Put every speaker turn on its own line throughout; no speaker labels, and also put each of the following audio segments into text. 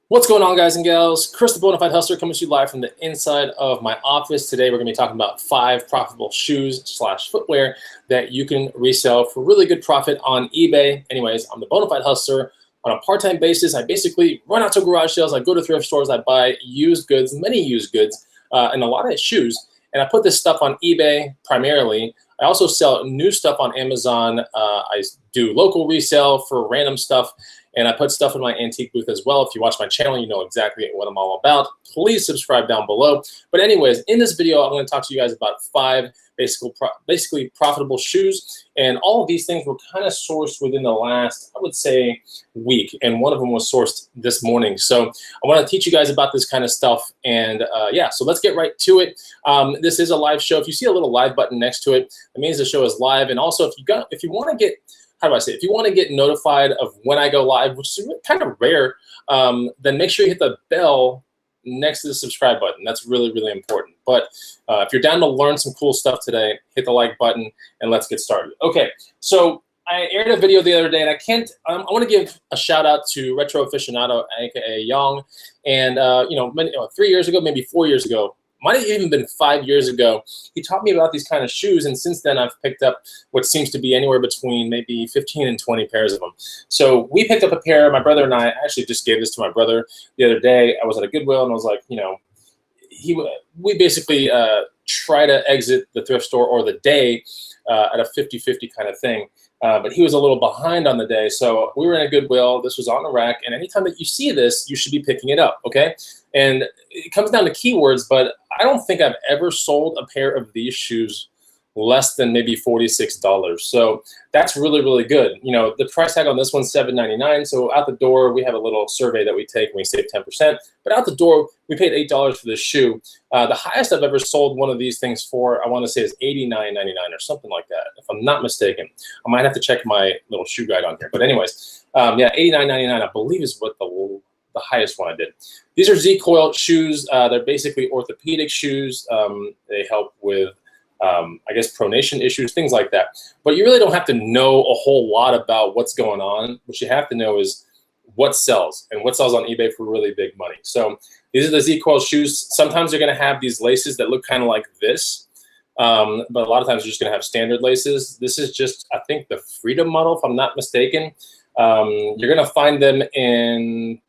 What's going on, guys and gals? Chris the Bonafide Hustler coming to you live from the inside of my office. Today we're going to be talking about 5 profitable shoes/footwear that you can resell for really good profit on eBay. Anyways, I'm the Bonafide Hustler. On a part-time basis, I basically run out to garage sales. I go to thrift stores. I buy used goods, many used goods, and a lot of shoes. And I put this stuff on eBay primarily. I also sell new stuff on Amazon. I do local resale for random stuff. And I put stuff in my antique booth as well. If you watch my channel, you know exactly what I'm all about. Please subscribe down below. But anyways, in this video, I'm going to talk to you guys about 5 basically profitable shoes. And all of these things were kind of sourced within the last, I would say, week. And one of them was sourced this morning. So I want to teach you guys about this kind of stuff. And yeah, so let's get right to it. This is a live show. If you see a little live button next to it, it means the show is live. And also, if you want to get if you want to get notified of when I go live, which is kind of rare, then make sure you hit the bell next to the subscribe button. That's really, really important. But if you're down to learn some cool stuff today, hit the like button and let's get started. Okay, so I aired a video the other day, and I want to give a shout out to Retro Aficionado, aka Young, and 3 years ago, maybe 4 years ago, might have even been 5 years ago, he taught me about these kind of shoes, and since then I've picked up what seems to be anywhere between maybe 15 and 20 pairs of them. So we picked up a pair, my brother and I actually just gave this to my brother the other day. I was at a Goodwill, and I was like, we basically try to exit the thrift store or the day at a 50-50 kind of thing. But he was a little behind on the day, so we were in a Goodwill. This was on a rack, and anytime that you see this, you should be picking it up, okay? And it comes down to keywords, but I don't think I've ever sold a pair of these shoes less than maybe $46. So that's really, really good. You know, the price tag on this one's $7.99. So out the door, we have a little survey that we take and we save 10%. But out the door, we paid $8 for this shoe. The highest I've ever sold one of these things for, I want to say, is $89.99 or something like that, if I'm not mistaken. I might have to check my little shoe guide on here. But anyways, yeah, $89.99, I believe, is what the highest one I did. These are Z-coil shoes. They're basically orthopedic shoes. They help with I guess pronation issues, things like that. But you really don't have to know a whole lot about what's going on. What you have to know is what sells, and what sells on eBay for really big money. So these are the Z-coil shoes. Sometimes they're going to have these laces that look kind of like this, but a lot of times you're just going to have standard laces. This is just, I think, the Freedom model, if I'm not mistaken. You're going to find them in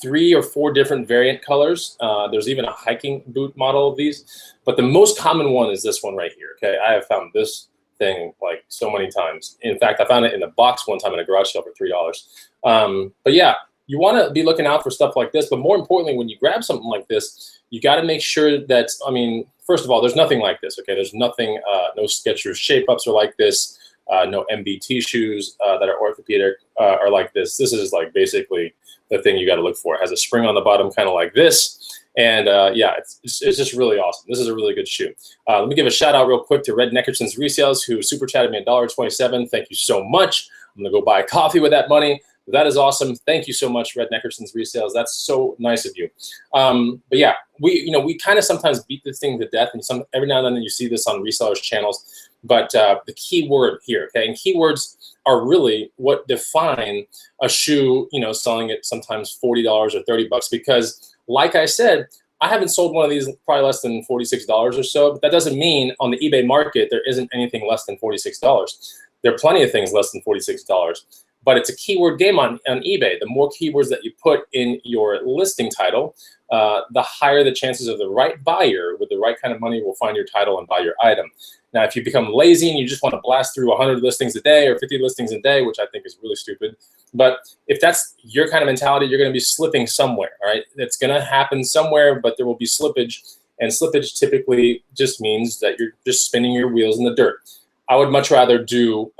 3 or 4 different variant colors. There's even a hiking boot model of these, but the most common one is this one right here. Okay, I have found this thing like so many times. In fact, I found it in a box one time in a garage sale for $3. But yeah, you want to be looking out for stuff like this. But more importantly, when you grab something like this, you got to make sure that, I mean, first of all, there's nothing like this. Okay, there's nothing, no Skechers shape ups are like this. No MBT shoes that are orthopedic are like this. This is like basically the thing you got to look for. It has a spring on the bottom, kind of like this. And yeah, it's just really awesome. This is a really good shoe. Let me give a shout out real quick to Red Neckerson's Resales, who super chatted me $1.27. Thank you so much. I'm gonna go buy a coffee with that money. That is awesome. Thank you so much, Red Neckerson's Resales. That's so nice of you. But yeah, we kind of sometimes beat this thing to death, and every now and then you see this on resellers' channels. But the key word here, okay, and keywords are really what define a shoe, selling at sometimes $40 or $30, because like I said, I haven't sold one of these probably less than $46 or so, but that doesn't mean on the eBay market there isn't anything less than $46. There are plenty of things less than $46, but it's a keyword game on eBay. The more keywords that you put in your listing title, the higher the chances of the right buyer with the right kind of money will find your title and buy your item. Now, if you become lazy and you just want to blast through 100 listings a day or 50 listings a day, which I think is really stupid, but if that's your kind of mentality, you're going to be slipping somewhere, all right? It's going to happen somewhere, but there will be slippage, and slippage typically just means that you're just spinning your wheels in the dirt. I would much rather do,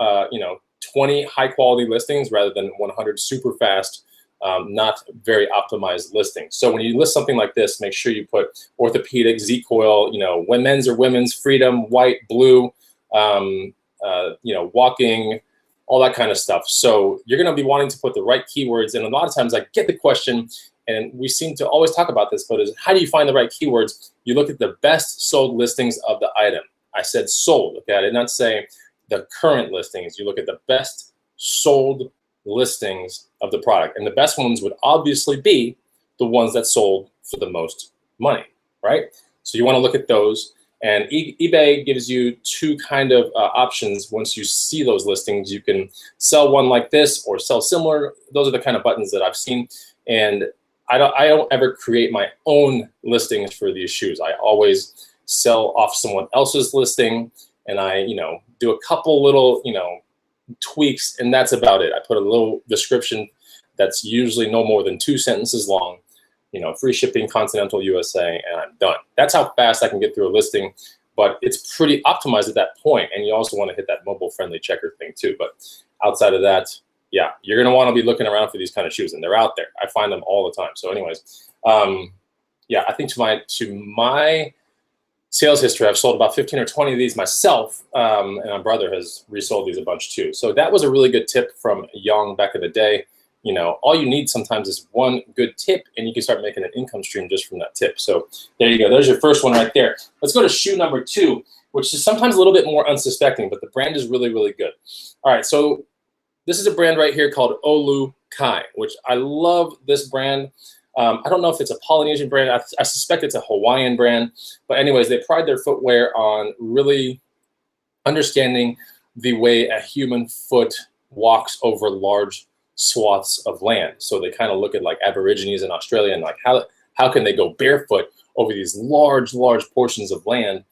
20 high-quality listings rather than 100 super fast, not very optimized listings. So when you list something like this, make sure you put orthopedic, Z-coil, men's or women's, Freedom, white, blue, walking, all that kind of stuff. So you're going to be wanting to put the right keywords. And a lot of times I get the question, and we seem to always talk about this, but is how do you find the right keywords? You look at the best sold listings of the item. I said sold, okay? I did not say the current listings. You look at the best sold listings of the product. And the best ones would obviously be the ones that sold for the most money, right? So you want to look at those. And eBay gives you two kind of options. Once you see those listings, you can sell one like this or sell similar. Those are the kind of buttons that I've seen. And I don't ever create my own listings for these shoes. I always sell off someone else's listing, and I, do a couple little, tweaks, and that's about it. I put a little description that's usually no more than 2 sentences long. Free shipping, continental USA, and I'm done. That's how fast I can get through a listing, but it's pretty optimized at that point. And you also want to hit that mobile-friendly checker thing too. But outside of that, yeah, you're gonna want to be looking around for these kind of shoes, and they're out there. I find them all the time. So, anyways, yeah, I think to my sales history, I've sold about 15 or 20 of these myself, and my brother has resold these a bunch too. So that was a really good tip from Young back in the day. All you need sometimes is one good tip, and you can start making an income stream just from that tip. So there you go. There's your first one right there. Let's go to shoe number 2, which is sometimes a little bit more unsuspecting, but the brand is really, really good. All right, so this is a brand right here called OluKai, which I love this brand. I don't know if it's a Polynesian brand. I suspect it's a Hawaiian brand. But anyways, they pride their footwear on really understanding the way a human foot walks over large swaths of land. So they kind of look at like Aborigines in Australia and like how can they go barefoot over these large portions of land.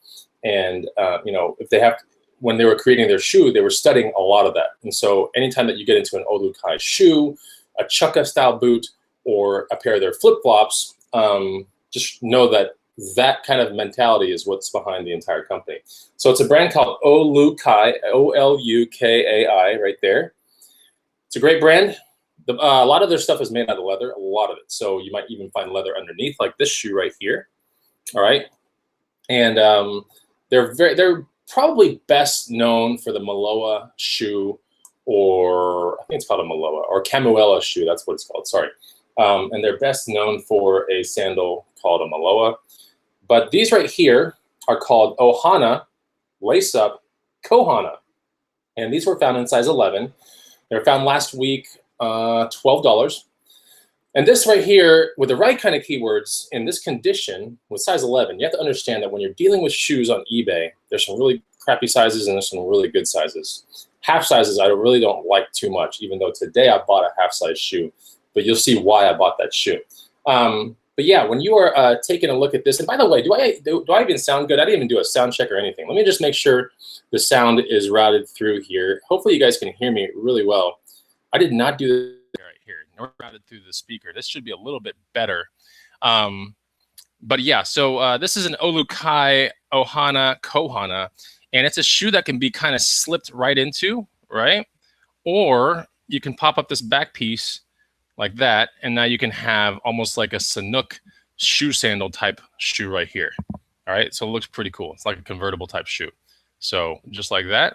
And if they have, when they were creating their shoe, they were studying a lot of that. And so anytime that you get into an OluKai shoe, a chukka style boot, or a pair of their flip-flops, just know that that kind of mentality is what's behind the entire company. So it's a brand called OluKai, O-L-U-K-A-I, right there. It's a great brand. A lot of their stuff is made out of leather, a lot of it. So you might even find leather underneath, like this shoe right here. All right, and they're probably best known for the Maloa shoe, or I think it's called a Maloa or Camuela shoe. That's what it's called. Sorry. And they're best known for a sandal called a Maloa. But these right here are called Ohana Lace-Up Kohana. And these were found in size 11. They were found last week, $12. And this right here, with the right kind of keywords, in this condition, with size 11, you have to understand that when you're dealing with shoes on eBay, there's some really crappy sizes and there's some really good sizes. Half sizes I really don't like too much, even though today I bought a half-size shoe. But you'll see why I bought that shoe. But yeah, when you are taking a look at this, and by the way, do I even sound good? I didn't even do a sound check or anything. Let me just make sure the sound is routed through here. Hopefully you guys can hear me really well. I did not do this right here, nor routed through the speaker. This should be a little bit better. But yeah, so this is an OluKai Ohana Kohana, and it's a shoe that can be kind of slipped right into, right? Or you can pop up this back piece like that, and now you can have almost like a Sanuk shoe sandal type shoe right here. All right, so it looks pretty cool. It's like a convertible type shoe. So just like that,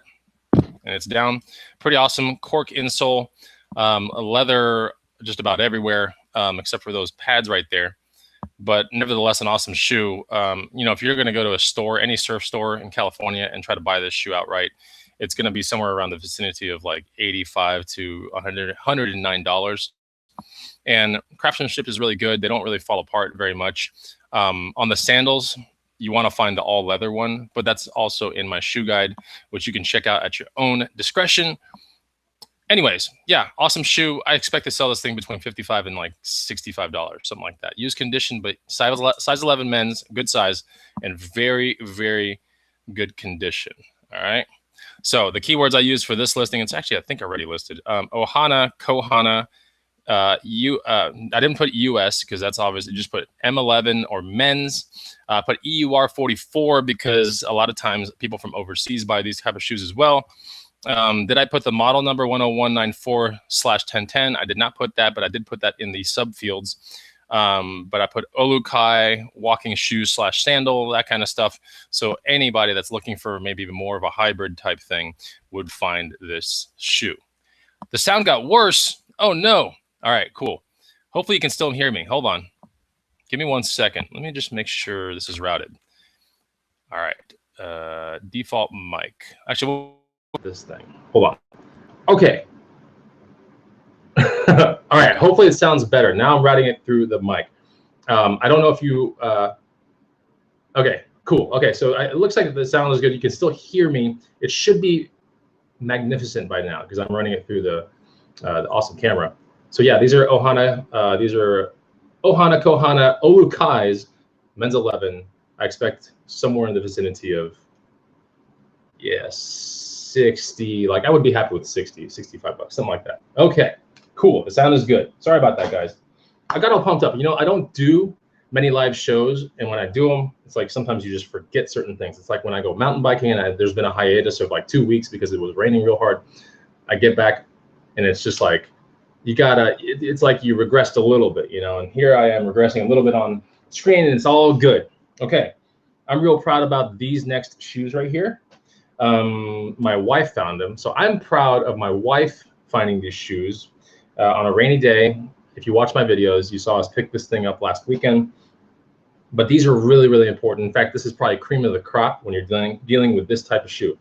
and it's down. Pretty awesome. Cork insole, leather just about everywhere, except for those pads right there. But nevertheless, an awesome shoe. If you're going to go to a store, any surf store in California, and try to buy this shoe outright, it's going to be somewhere around the vicinity of like $85 to $109. And craftsmanship is really good. They don't really fall apart very much. On the sandals, you want to find the all leather one, but that's also in my shoe guide, which you can check out at your own discretion. Anyways, yeah, awesome shoe. I expect to sell this thing between $55 and like $65, something like that. Used condition, but size 11 men's, good size, and very, very good condition. All right. So the keywords I used for this listing, it's actually, I think, already listed. Ohana, Kohana. I didn't put US because that's obviously, just put M11 or men's. Put EUR44 because a lot of times people from overseas buy these type of shoes as well. Did I put the model number 10194/1010? I did not put that, but I did put that in the subfields. But I put OluKai, walking shoes / sandal, that kind of stuff. So anybody that's looking for maybe more of a hybrid type thing would find this shoe. The sound got worse. Oh no. All right, cool. Hopefully you can still hear me. Hold on. Give me 1 second. Let me just make sure this is routed. All right. Default mic. Actually, we'll this thing. Hold on. Okay. All right, hopefully it sounds better. Now I'm routing it through the mic. I don't know if you, okay, cool. Okay, so it looks like the sound is good. You can still hear me. It should be magnificent by now because I'm running it through the awesome camera. So yeah, these are Ohana, Kohana, OluKai's men's 11. I expect somewhere in the vicinity of, yes, 60, like I would be happy with 60, 65 bucks, something like that. Okay, cool, the sound is good. Sorry about that, guys. I got all pumped up. You know, I don't do many live shows, and when I do them, it's like sometimes you just forget certain things. It's like when I go mountain biking and there's been a hiatus of like 2 weeks because it was raining real hard. I get back and it's just like, you gotta, it's like you regressed a little bit, you know, and here I am regressing a little bit on screen and it's all good. Okay, I'm real proud about these next shoes right here. My wife found them. So I'm proud of my wife finding these shoes on a rainy day. If you watch my videos, you saw us pick this thing up last weekend. But these are really, really important. In fact, this is probably cream of the crop when you're dealing with this type of shoe.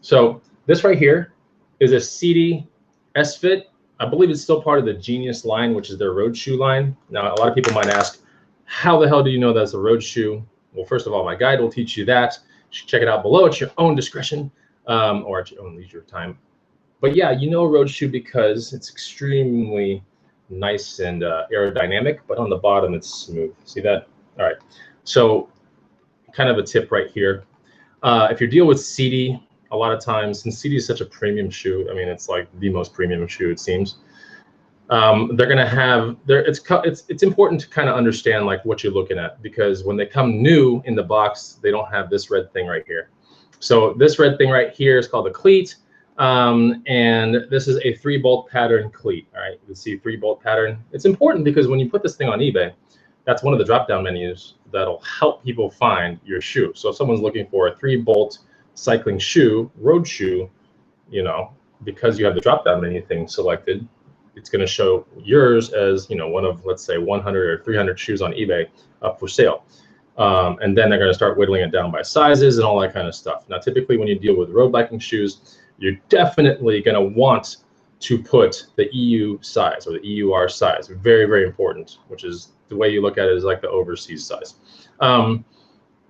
So this right here is a Sidi S-Fit. I believe it's still part of the Genius line, which is their road shoe line. Now, a lot of people might ask, how the hell do you know that's a road shoe? Well, first of all, my guide will teach you that. You should check it out below at your own discretion or at your own leisure time. But yeah, you know a road shoe because it's extremely nice and aerodynamic, but on the bottom it's smooth. See that? All right. So kind of a tip right here. If you deal with Sidi, a lot of times, since Sidi is such a premium shoe, I mean, it's like the most premium shoe, it seems. They're gonna have it's important to kind of understand like what you're looking at, because when they come new in the box, they don't have this red thing right here. So this red thing right here is called a cleat, and this is a 3-bolt pattern cleat. All right, you can see 3-bolt pattern. It's important because when you put this thing on eBay, that's one of the drop-down menus that'll help people find your shoe. So if someone's looking for a 3-bolt cycling shoe, road shoe, you know, because you have the drop-down menu thing selected, it's going to show yours as, you know, one of, let's say, 100 or 300 shoes on eBay up for sale. And then they're going to start whittling it down by sizes and all that kind of stuff. Now, typically when you deal with road biking shoes, you're definitely going to want to put the EU size or the EUR size. Very, very important, which is the way you look at it is like the overseas size.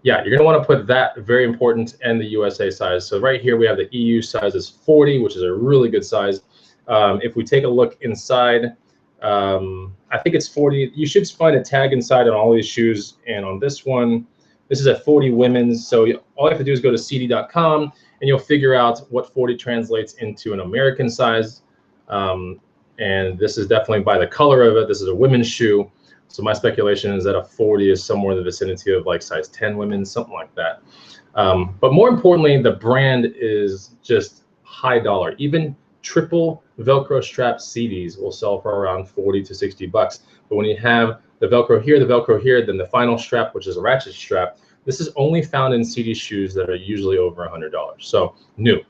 Yeah, you're going to want to put that, very important, and the USA size. So right here we have the EU size is 40, which is a really good size. If we take a look inside, I think it's 40. You should find a tag inside on all these shoes. And on this one, this is a 40 women's. So all you have to do is go to Sidi.com and you'll figure out what 40 translates into an American size. And this is definitely by the color of it. This is a women's shoe. So my speculation is that a 40 is somewhere in the vicinity of like size 10 women, something like that. But more importantly, the brand is just high dollar. Even triple Velcro strap CDs will sell for around 40 to 60 bucks. But when you have the Velcro here, then the final strap, which is a ratchet strap, this is only found in CD shoes that are usually over $100. So new.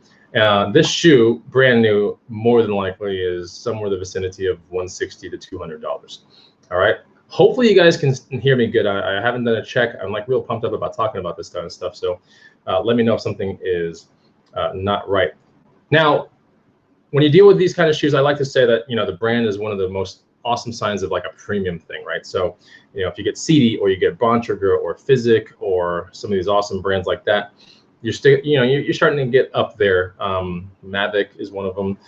This shoe, brand new, more than likely is somewhere in the vicinity of $160 to $200. All right. Hopefully you guys can hear me good. I haven't done a check. I'm like real pumped up about talking about this kind of stuff. So let me know if something is not right. Now, when you deal with these kind of shoes, I like to say that, you know, the brand is one of the most awesome signs of like a premium thing, right? So, you know, if you get Sidi or you get Bontrager or Physic or some of these awesome brands like that, you're still, you know, you're starting to get up there. Mavic is one of them.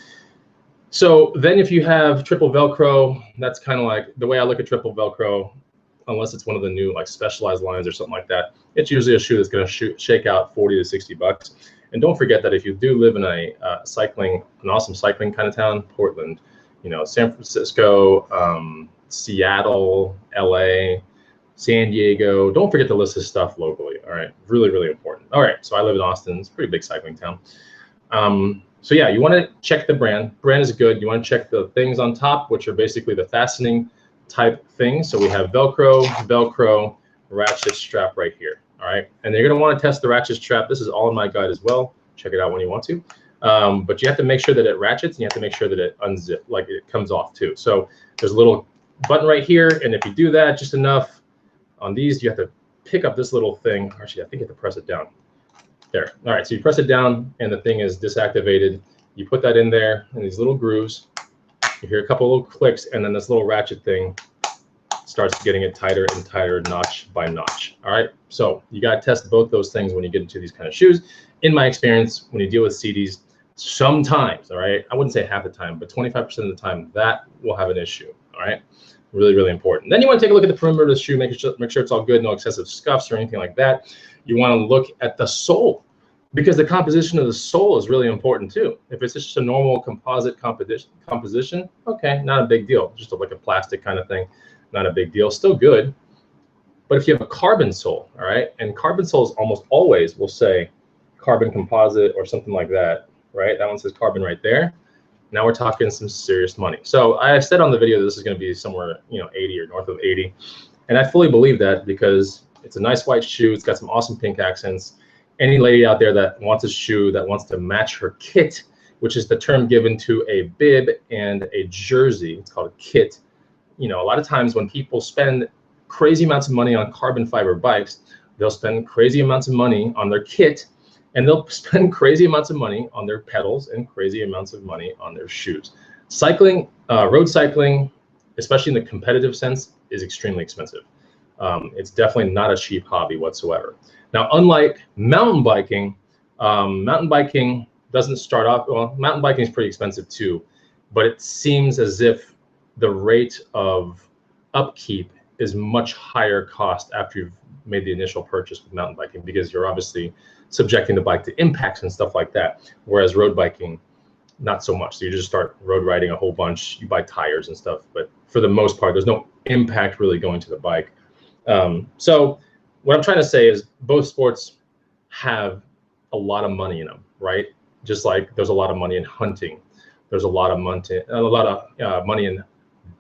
So then if you have triple Velcro, that's kind of like the way I look at triple Velcro, unless it's one of the new like Specialized lines or something like that, it's usually a shoe that's going to shake out 40 to 60 bucks. And don't forget that if you do live in a an awesome cycling kind of town, Portland, you know, San Francisco, Seattle, LA, San Diego, don't forget to list this stuff locally. All right, really, really important. All right, so I live in Austin. It's a pretty big cycling town. So yeah, you want to check the brand. Brand is good. You want to check the things on top, which are basically the fastening type things. So we have Velcro, ratchet strap right here. All right, and you're going to want to test the ratchet strap. This is all in my guide as well. Check it out when you want to. But you have to make sure that it ratchets, and you have to make sure that it unzips, like it comes off too. So there's a little button right here, and if you do that just enough on these, you have to pick up this little thing. Actually, I think you have to press it down. There. All right, so you press it down, and the thing is disactivated. You put that in there in these little grooves, You hear a couple little clicks, and then this little ratchet thing starts getting it tighter and tighter, notch by notch. All right, so you got to test both those things when you get into these kind of shoes. In my experience, when you deal with CDs, sometimes, all right, I wouldn't say half the time, but 25% of the time, that will have an issue. All right, really, really important. Then you want to take a look at the perimeter of the shoe, make sure it's all good, no excessive scuffs or anything like that. You want to look at the sole, because the composition of the sole is really important too. If it's just a normal composite composition, okay, not a big deal. Just like a plastic kind of thing, not a big deal, still good. But if you have a carbon sole, all right, and carbon soles almost always will say carbon composite or something like that, right? That one says carbon right there. Now we're talking some serious money. So I said on the video this is going to be somewhere, 80 or north of 80, and I fully believe that because it's a nice white shoe. It's got some awesome pink accents. Any lady out there that wants a shoe that wants to match her kit, which is the term given to a bib and a jersey, it's called a kit. A lot of times when people spend crazy amounts of money on carbon fiber bikes, they'll spend crazy amounts of money on their kit, and they'll spend crazy amounts of money on their pedals and crazy amounts of money on their shoes. Cycling, road cycling, especially in the competitive sense, is extremely expensive. It's definitely not a cheap hobby whatsoever. Now, unlike mountain biking doesn't start off, well, mountain biking is pretty expensive too, but it seems as if the rate of upkeep is much higher cost after you've made the initial purchase with mountain biking, because you're obviously subjecting the bike to impacts and stuff like that. Whereas road biking, not so much. So you just start road riding a whole bunch, you buy tires and stuff, but for the most part, there's no impact really going to the bike. So what I'm trying to say is both sports have a lot of money in them, right? Just like there's a lot of money in hunting. There's a lot of money in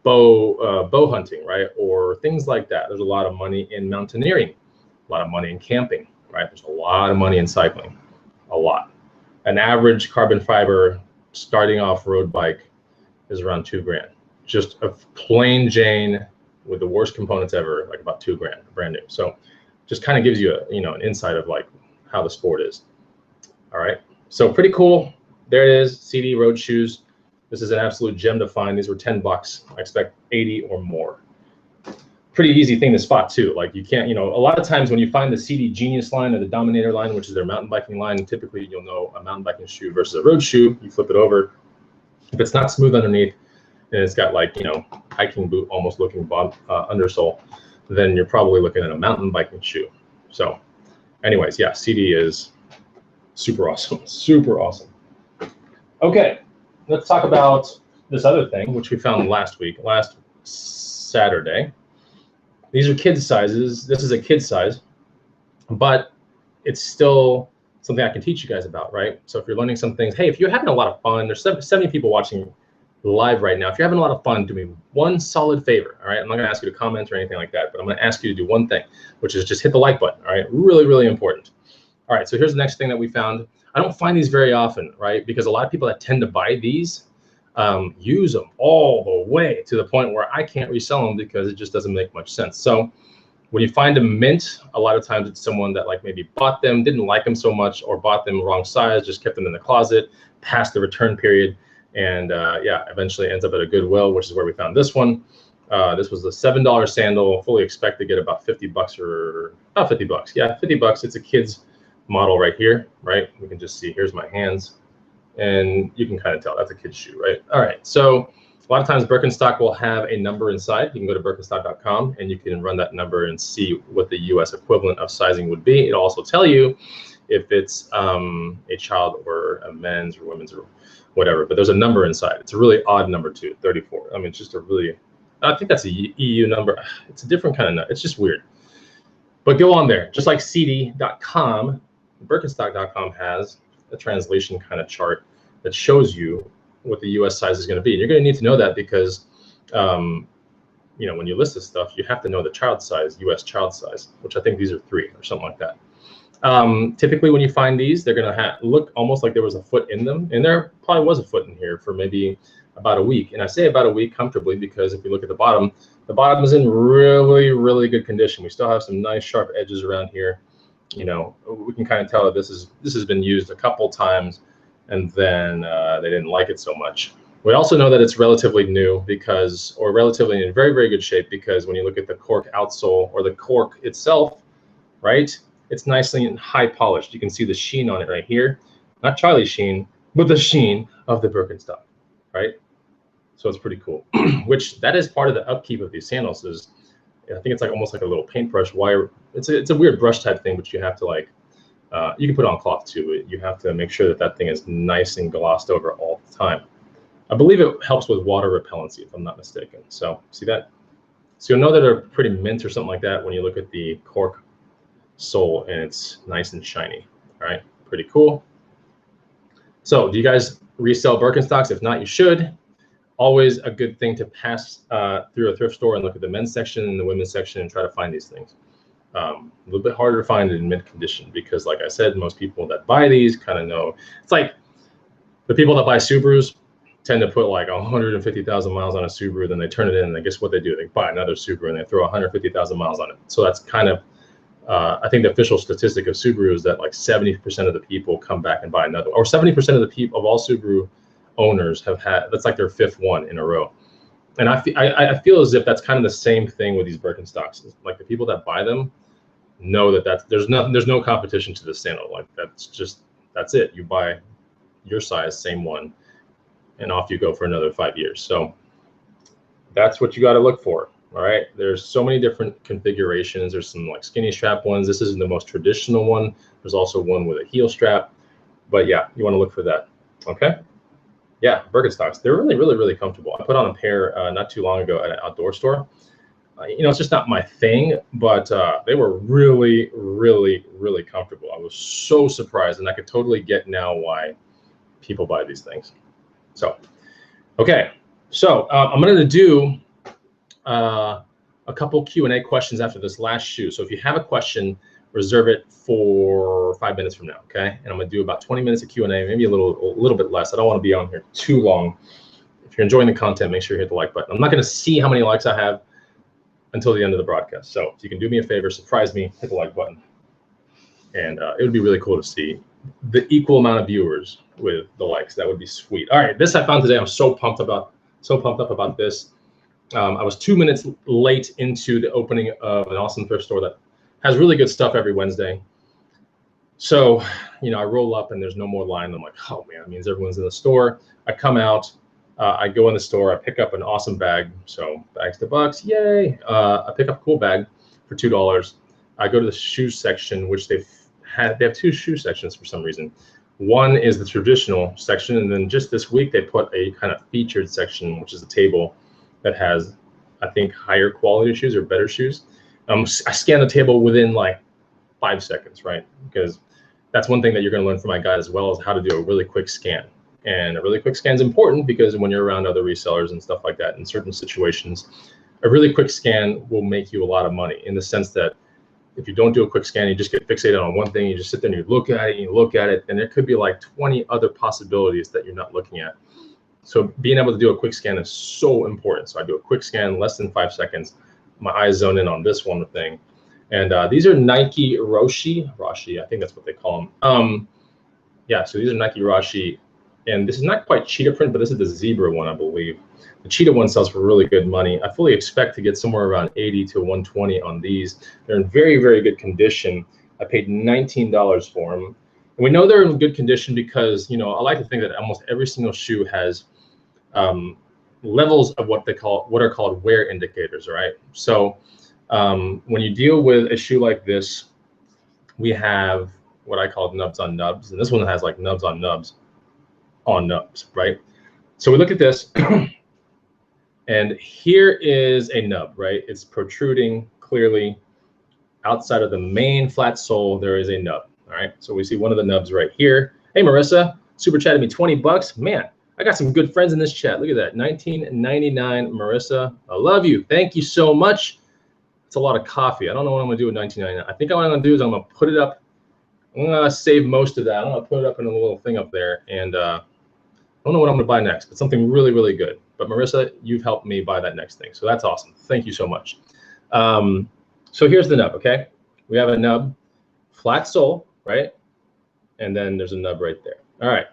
bow hunting, right? Or things like that. There's a lot of money in mountaineering, a lot of money in camping, right? There's a lot of money in cycling, a lot. An average carbon fiber starting off road bike is around $2,000. Just a plain Jane with the worst components ever, like about $2,000, brand new. So just kind of gives you an insight of like how the sport is. All right, so pretty cool. There it is, Sidi road shoes. This is an absolute gem to find. These were $10. I expect 80 or more. Pretty easy thing to spot too. Like you can't, a lot of times when you find the Sidi Genius line or the Dominator line, which is their mountain biking line, typically you'll know a mountain biking shoe versus a road shoe. You flip it over. If it's not smooth underneath and it's got like, hiking boot almost looking undersole, then you're probably looking at a mountain biking shoe. So anyways, yeah, Sidi is super awesome, super awesome. Okay, let's talk about this other thing, which we found last Saturday. These are kids sizes. This is a kid size, but it's still something I can teach you guys about, right? So if you're learning some things, hey, if you're having a lot of fun, there's 70 people watching live right now. If you're having a lot of fun, do me one solid favor, all right? I'm not gonna ask you to comment or anything like that, but I'm gonna ask you to do one thing, which is just hit the like button, all right? Really, really important. All right, so here's the next thing that we found. I don't find these very often, right? Because a lot of people that tend to buy these use them all the way to the point where I can't resell them because it just doesn't make much sense. So when you find a mint, a lot of times it's someone that like maybe bought them, didn't like them so much, or bought them wrong size, just kept them in the closet, past the return period, and yeah, eventually ends up at a Goodwill, which is where we found this one. This was a $7 sandal, fully expect to get about $50 or about $50. Yeah, $50. It's a kid's model right here, right? We can just see, here's my hands, and you can kind of tell that's a kid's shoe, right? All right, so a lot of times Birkenstock will have a number inside. You can go to Birkenstock.com and you can run that number and see what the US equivalent of sizing would be. It'll also tell you if it's a child or a men's or women's or whatever, but there's a number inside. It's a really odd number too, 34. I mean, it's just a really, I think that's a EU number. It's a different kind of, it's just weird. But go on there, just like Sidi.com, Birkenstock.com has a translation kind of chart that shows you what the US size is going to be. And you're going to need to know that because, you know, when you list this stuff, you have to know the child size, US child size, which I think these are 3 or something like that. Typically when you find these, they're going to look almost like there was a foot in them, and there probably was a foot in here for maybe about a week. And I say about a week comfortably because if you look at the bottom is in really, really good condition. We still have some nice sharp edges around here. You know, we can kind of tell that this has been used a couple times, and then they didn't like it so much. We also know that it's relatively new because, or relatively in very, very good shape, because when you look at the cork outsole or the cork itself, right, it's nicely and high polished. You can see the sheen on it right here. Not Charlie Sheen, but the sheen of the Birkenstock, right? So it's pretty cool, which that is part of the upkeep of these sandals is, I think it's like almost like a little paintbrush wire. It's a weird brush type thing, but you have to like, you can put it on cloth too. You have to make sure that that thing is nice and glossed over all the time. I believe it helps with water repellency, if I'm not mistaken. So see that? So you'll know that they're pretty mint or something like that when you look at the cork sole and it's nice and shiny. All right, pretty cool. So do you guys resell Birkenstocks? If not, you should. Always a good thing to pass through a thrift store and look at the men's section and the women's section and try to find these things. A little bit harder to find in mint condition because, like I said, most people that buy these kind of know. It's like the people that buy Subarus tend to put like 150,000 miles on a Subaru, then they turn it in, and I guess what they do, they buy another Subaru and they throw 150,000 miles on it. So that's kind of, I think the official statistic of Subaru is that like 70% of the people come back and buy another, or 70% of the people of all Subaru owners have had, that's like their fifth one in a row. And I feel as if that's kind of the same thing with these Birkenstocks. Like the people that buy them know that there's no competition to the sandal. Like that's it. You buy your size, same one, and off you go for another 5 years. So that's what you got to look for. All right. There's so many different configurations. There's some like skinny strap ones. This isn't the most traditional one. There's also one with a heel strap, but yeah, you want to look for that. Okay. Yeah, Birkenstocks, they're really, really, really comfortable. I put on a pair not too long ago at an outdoor store. You know, it's just not my thing, but they were really, really, really comfortable. I was so surprised, and I could totally get now why people buy these things. So, okay, so I'm going to do a couple Q&A questions after this last shoe. So if you have a question, reserve it for 5 minutes from now, okay? And I'm gonna do about 20 minutes of Q&A, maybe a little bit less. I don't wanna be on here too long. If you're enjoying the content, make sure you hit the like button. I'm not gonna see how many likes I have until the end of the broadcast. So if you can do me a favor, surprise me, hit the like button. And it would be really cool to see the equal amount of viewers with the likes. That would be sweet. All right, this I found today. I'm so pumped up about this. I was 2 minutes late into the opening of an awesome thrift store that has really good stuff every Wednesday. So, you know, I roll up and there's no more line. I'm like, oh man, that means everyone's in the store. I come out, I go in the store, I pick up an awesome bag. So bags to bucks, yay. I pick up a cool bag for $2. I go to the shoe section, which they have two shoe sections for some reason. One is the traditional section. And then just this week, they put a kind of featured section, which is a table that has, I think, higher quality shoes or better shoes. I scan the table within like 5 seconds, right? Because that's one thing that you're going to learn from my guide as well, is how to do a really quick scan. And a really quick scan is important because when you're around other resellers and stuff like that, in certain situations, a really quick scan will make you a lot of money, in the sense that if you don't do a quick scan, you just get fixated on one thing, you just sit there and you look at it and you look at it, and there could be like 20 other possibilities that you're not looking at. So being able to do a quick scan is so important. So I do a quick scan, less than 5 seconds. My eyes zone in on this one thing. And these are Nike Roshe, I think that's what they call them. Yeah, so these are Nike Roshe. And this is not quite cheetah print, but this is the zebra one, I believe. The cheetah one sells for really good money. I fully expect to get somewhere around 80 to 120 on these. They're in very, very good condition. I paid $19 for them. And we know they're in good condition because, you know, I like to think that almost every single shoe has levels of what are called wear indicators, right? So when you deal with a shoe like this, we have what I call nubs on nubs, and this one has like nubs on nubs on nubs, right? So we look at this, and here is a nub, right? It's protruding clearly outside of the main flat sole. There is a nub, all right? So we see one of the nubs right here. Hey, Marissa, super chatted me 20 bucks. Man, I got some good friends in this chat. Look at that, $19.99, Marissa. I love you. Thank you so much. It's a lot of coffee. I don't know what I'm gonna do with $19.99. I think what I'm gonna do is I'm gonna put it up. I'm gonna save most of that. I'm gonna put it up in a little thing up there, and I don't know what I'm gonna buy next, but something really, really good. But Marissa, you've helped me buy that next thing, so that's awesome. Thank you so much. So here's the nub. Okay, we have a nub, flat sole, right? And then there's a nub right there. All right.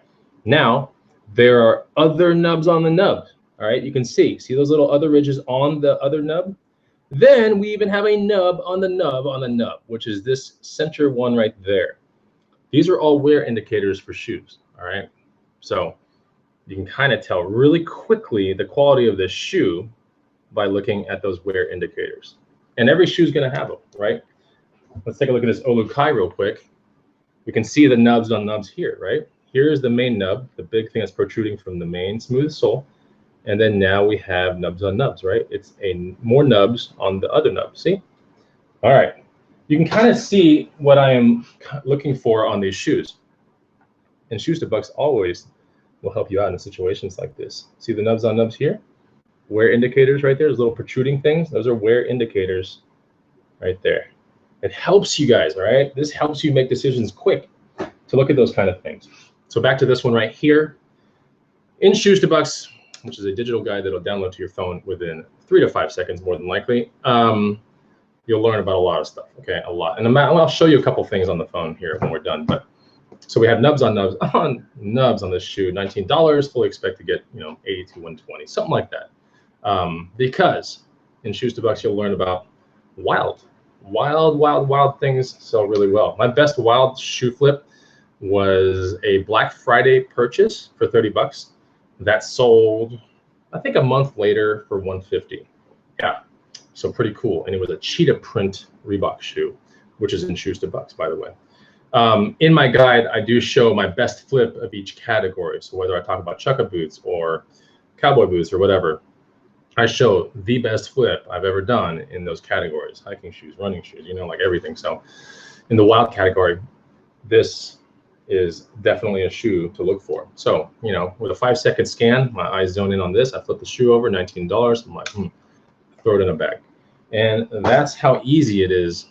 Now, There are other nubs on the nub. All right, you can see those little other ridges on the other nub? Then we even have a nub on the nub on the nub, which is this center one right there. These are all wear indicators for shoes, all right? So you can kind of tell really quickly the quality of this shoe by looking at those wear indicators. And every shoe is going to have them, right? Let's take a look at this OluKai real quick. We can see the nubs on nubs here, right? Here's the main nub, the big thing that's protruding from the main smooth sole. And then now we have nubs on nubs, right? It's more nubs on the other nub, see? All right, you can kind of see what I am looking for on these shoes. And Shoes to Bucks always will help you out in situations like this. See the nubs on nubs here? Wear indicators right there, those little protruding things. Those are wear indicators right there. It helps you guys, all right? This helps you make decisions quick to look at those kind of things. So back to this one right here. In Shoes to Bucks, which is a digital guide that'll download to your phone within 3 to 5 seconds, more than likely. You'll learn about a lot of stuff, okay, a lot. And I'll show you a couple things on the phone here when we're done. But so we have nubs on nubs on this shoe, $19. Fully expect to get 80 to 120, something like that. Because in Shoes to Bucks, you'll learn about wild things sell really well. My best wild shoe flip was a Black Friday purchase for 30 bucks. That sold, I think, a month later for 150. Yeah, so pretty cool. And it was a cheetah print Reebok shoe, which is in Shoes to Bucks, by the way. In my guide, I do show my best flip of each category. So whether I talk about chukka boots or cowboy boots or whatever, I show the best flip I've ever done in those categories: hiking shoes, running shoes, like everything. So in the wild category, this is definitely a shoe to look for. So, with a 5-second scan, my eyes zone in on this. I flip the shoe over, $19. I'm like, throw it in a bag. And that's how easy it is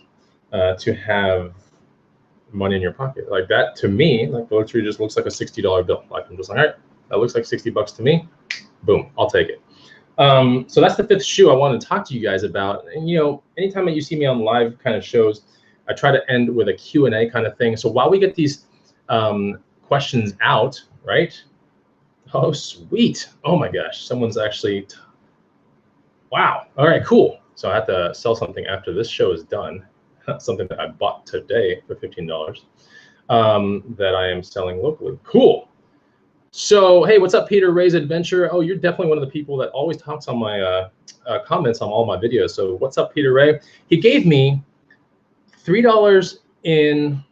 to have money in your pocket. Like that, to me, like the literally just looks like a $60 bill. Like I'm just like, all right, that looks like 60 bucks to me. Boom, I'll take it. So that's the 5th shoe I want to talk to you guys about. And anytime that you see me on live kind of shows, I try to end with a Q&A kind of thing. So while we get these questions out, right? Oh, sweet. Oh my gosh, someone's actually, wow. All right, cool. So I have to sell something after this show is done. Something that I bought today for $15 that I am selling locally. Cool. So, hey, what's up, Peter Ray's Adventure? Oh, you're definitely one of the people that always talks on my comments on all my videos. So what's up, Peter Ray? He gave me $3 in,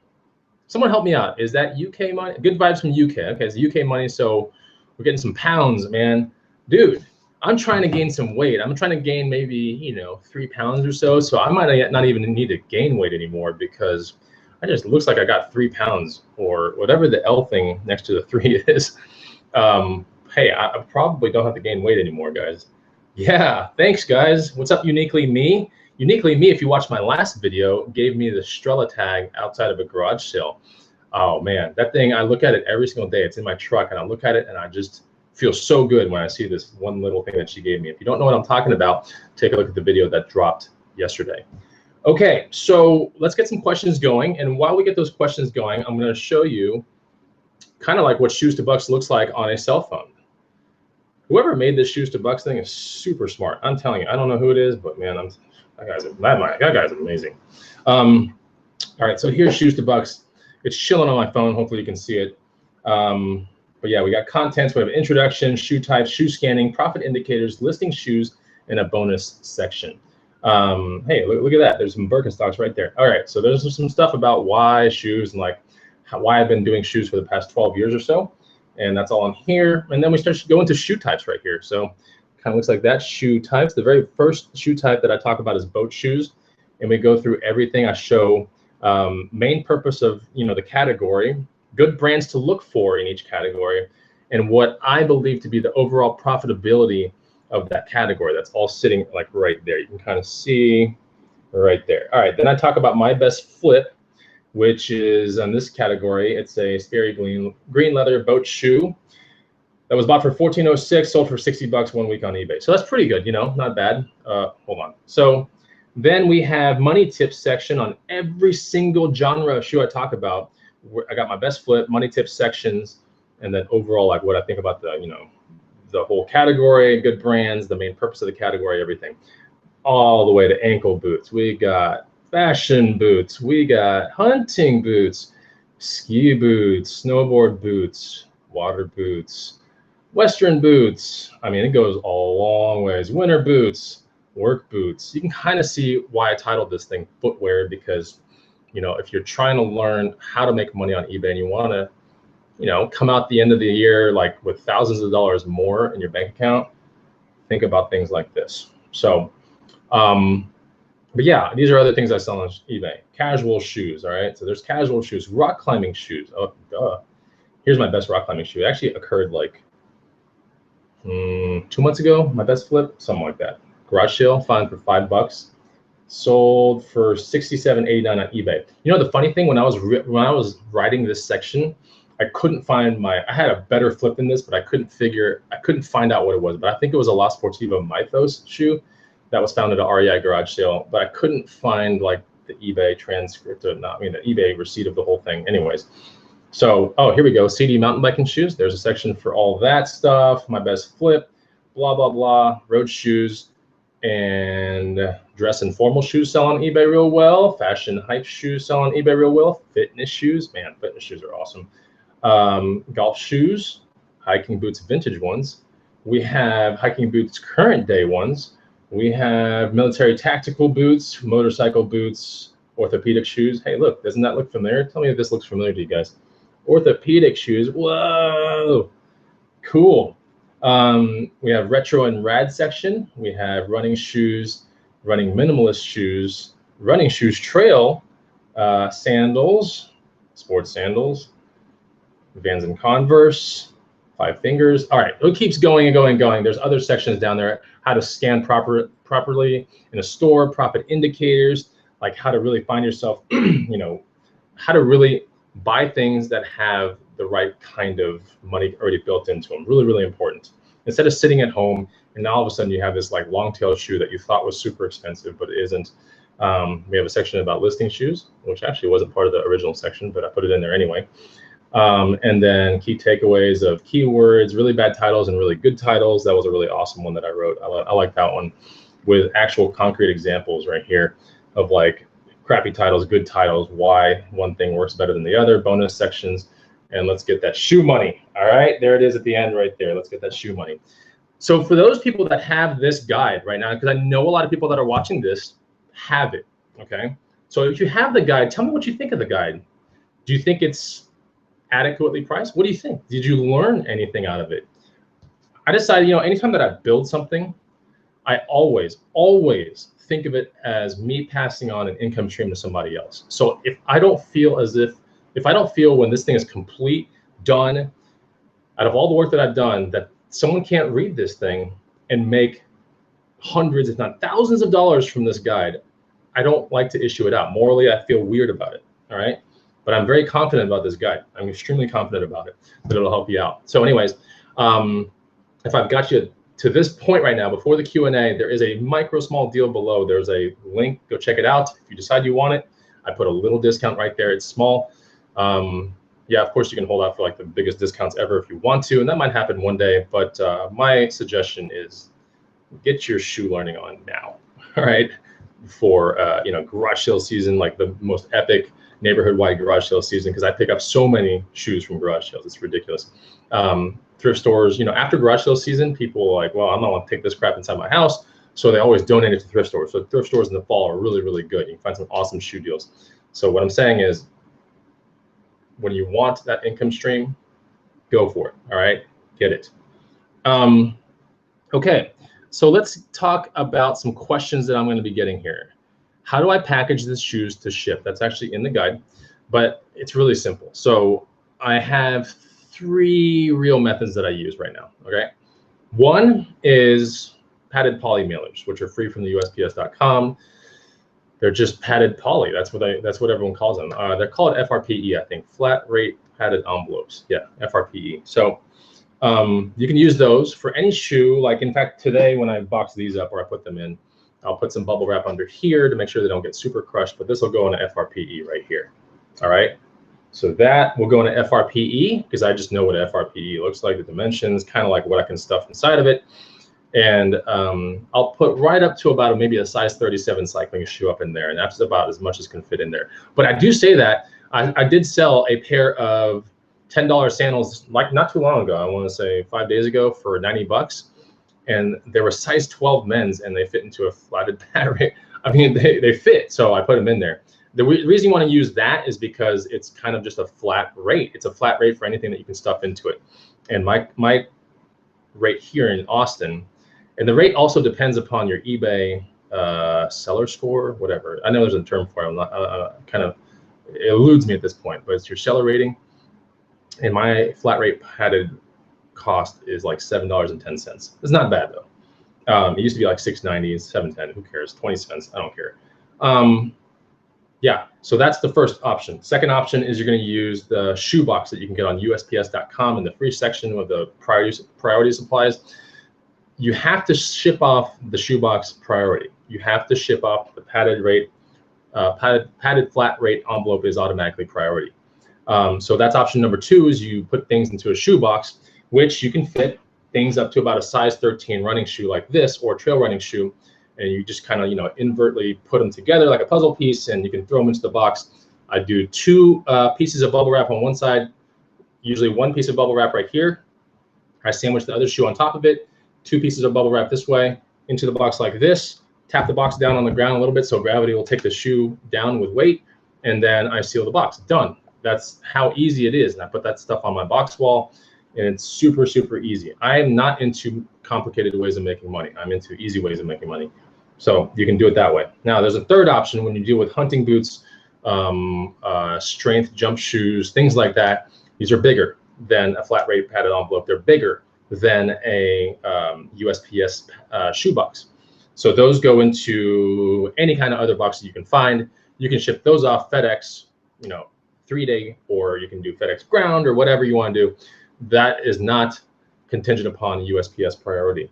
someone help me out. Is that UK money? Good vibes from UK. Okay, it's UK money, so we're getting some pounds, man. Dude, I'm trying to gain some weight. I'm trying to gain maybe, 3 pounds or so. So I might not even need to gain weight anymore because it just looks like I got 3 pounds or whatever the L thing next to the 3 is. Hey, I probably don't have to gain weight anymore, guys. Yeah, thanks, guys. What's up, Uniquely Me? Uniquely Me, if you watched my last video, gave me the Strella tag outside of a garage sale. Oh, man, that thing, I look at it every single day. It's in my truck, and I look at it, and I just feel so good when I see this one little thing that she gave me. If you don't know what I'm talking about, take a look at the video that dropped yesterday. Okay, so let's get some questions going. And while we get those questions going, I'm going to show you kind of like what Shoes to Bucks looks like on a cell phone. Whoever made this Shoes to Bucks thing is super smart. I'm telling you, I don't know who it is, but man, that guy's amazing. All right, so here's Shoes to Bucks. It's chilling on my phone. Hopefully you can see it. But yeah, we got contents. We have introduction, shoe types, shoe scanning, profit indicators, listing shoes, and a bonus section. Hey, look at that. There's some Birkenstocks right there. All right, so there's some stuff about why shoes and like why I've been doing shoes for the past 12 years or so. And that's all on here. And then we start going to shoe types right here. So kind of looks like that, shoe types. The very first shoe type that I talk about is boat shoes. And we go through everything. I show main purpose of the category, good brands to look for in each category, and what I believe to be the overall profitability of that category. That's all sitting like right there. You can kind of see right there. All right, then I talk about my best flip, which is on this category. It's a Sperry green leather boat shoe that was bought for $14.06, sold for 60 bucks 1 week on eBay. So that's pretty good, not bad. Hold on. So then we have money tips section on every single genre of shoe I talk about. I got my best flip, money tips sections, and then overall, like what I think about the, the whole category, good brands, the main purpose of the category, everything, all the way to ankle boots. We got fashion boots. We got hunting boots, ski boots, snowboard boots, water boots, Western boots. I mean, it goes a long ways. Winter boots, work boots. You can kind of see why I titled this thing Footwear, because, if you're trying to learn how to make money on eBay and you want to, come out the end of the year like with thousands of dollars more in your bank account, think about things like this. So, but yeah, these are other things I sell on eBay. Casual shoes, all right? So there's casual shoes, rock climbing shoes. Oh, duh. Here's my best rock climbing shoe. It actually occurred like 2 months ago, my best flip, something like that. Garage sale, found for $5. Sold for $67.89 on eBay. The funny thing, when I was writing this section, I couldn't find I had a better flip than this, but I couldn't find out what it was. But I think it was a La Sportiva Mythos shoe that was found at a REI garage sale, but I couldn't find like the eBay transcript, the eBay receipt of the whole thing. Anyways, so, oh, here we go. Sidi mountain biking shoes. There's a section for all that stuff. My best flip, blah, blah, blah. Road shoes and dress and formal shoes sell on eBay real well. Fashion hype shoes sell on eBay real well. Fitness shoes, man, fitness shoes are awesome. Golf shoes, hiking boots, vintage ones. We have hiking boots, current day ones. We have military tactical boots, motorcycle boots, orthopedic shoes. Hey, look, doesn't that look familiar? Tell me if this looks familiar to you guys. Orthopedic shoes, whoa, cool. We have retro and rad section. We have running shoes, running minimalist shoes, running shoes trail, sandals, sports sandals, Vans and Converse, 5 fingers. All right, it keeps going and going and going. There's other sections down there, how to scan properly in a store, profit indicators, like how to really find yourself, how to really buy things that have the right kind of money already built into them. Really, really important. Instead of sitting at home and now all of a sudden you have this like long tail shoe that you thought was super expensive, but it isn't. We have a section about listing shoes, which actually wasn't part of the original section, but I put it in there anyway. And then key takeaways of keywords, really bad titles and really good titles. That was a really awesome one that I wrote. I like that one, with actual concrete examples right here of like crappy titles, good titles, why one thing works better than the other, bonus sections, and let's get that shoe money. All right, there it is at the end right there. Let's get that shoe money. So for those people that have this guide right now, because I know a lot of people that are watching this have it, okay? So if you have the guide, tell me what you think of the guide. Do you think it's adequately priced? What do you think? Did you learn anything out of it? I decided, anytime that I build something, I always think of it as me passing on an income stream to somebody else. So if I don't feel when this thing is complete, done, out of all the work that I've done, that someone can't read this thing and make hundreds, if not thousands of dollars from this guide, I don't like to issue it out. Morally, I feel weird about it, all right? But I'm very confident about this guide. I'm extremely confident about it, that it'll help you out. So anyways, if I've got you to this point right now, before the Q&A, there is a small deal below. There's a link, go check it out. If you decide you want it, I put a little discount right there. It's small. Yeah, of course you can hold out for like the biggest discounts ever if you want to, and that might happen one day, but my suggestion is get your shoe learning on now, all right? For garage sale season, like the most epic neighborhood-wide garage sale season, because I pick up so many shoes from garage sales. It's ridiculous. Thrift stores, after garage sale season, people are like, well, I'm not going to take this crap inside my house, so they always donate it to thrift stores. So thrift stores in the fall are really, really good. You can find some awesome shoe deals. So what I'm saying is, when you want that income stream, go for it, all right? Get it. Okay, so let's talk about some questions that I'm going to be getting here. How do I package the shoes to ship? That's actually in the guide, but it's really simple. So I have 3 real methods that I use right now, okay? One is padded poly mailers, which are free from the USPS.com. They're just padded poly. That's what everyone calls them. They're called FRPE, I think, flat rate padded envelopes. Yeah, FRPE. So you can use those for any shoe. Like, in fact, today when I box these up, or I put them in, I'll put some bubble wrap under here to make sure they don't get super crushed, but this will go in an FRPE right here. All right. So that will go into FRPE because I just know what FRPE looks like, the dimensions, kind of like what I can stuff inside of it. And I'll put right up to about maybe a size 37 cycling shoe up in there, and that's about as much as can fit in there. But I do say that I did sell a pair of $10 sandals like not too long ago. I want to say 5 days ago for 90 bucks, and they were size 12 men's, and they fit into a flatted battery. I mean, they fit, so I put them in there. The reason you want to use that is because it's kind of just a flat rate. It's a flat rate for anything that you can stuff into it. And my rate here in Austin, and the rate also depends upon your eBay seller score, whatever. I know there's a term for it. I'm not kind of, it eludes me at this point, but it's your seller rating. And my flat rate padded cost is like $7.10. It's not bad though. It used to be like $6.90, $7.10. Who cares? 20 cents. I don't care. Yeah, so that's the first option. Second option is you're going to use the shoebox that you can get on USPS.com in the free section of the priority supplies. You have to ship off the shoebox priority. You have to ship off the padded rate, padded flat rate envelope is automatically priority. So that's option number 2 is you put things into a shoebox, which you can fit things up to about a size 13 running shoe like this or a trail running shoe. And you just kind of, invertly put them together like a puzzle piece, and you can throw them into the box. I do 2 pieces of bubble wrap on one side, usually 1 piece of bubble wrap right here. I sandwich the other shoe on top of it, 2 pieces of bubble wrap this way, into the box like this, tap the box down on the ground a little bit so gravity will take the shoe down with weight, and then I seal the box. Done. That's how easy it is. And I put that stuff on my box wall, and it's super, super easy. I am not into complicated ways of making money. I'm into easy ways of making money. So you can do it that way. Now, there's a third option when you deal with hunting boots, strength jump shoes, things like that. These are bigger than a flat rate padded envelope. They're bigger than a USPS shoebox. So those go into any kind of other box that you can find. You can ship those off FedEx, 3-day, or you can do FedEx ground or whatever you want to do. That is not contingent upon USPS priority.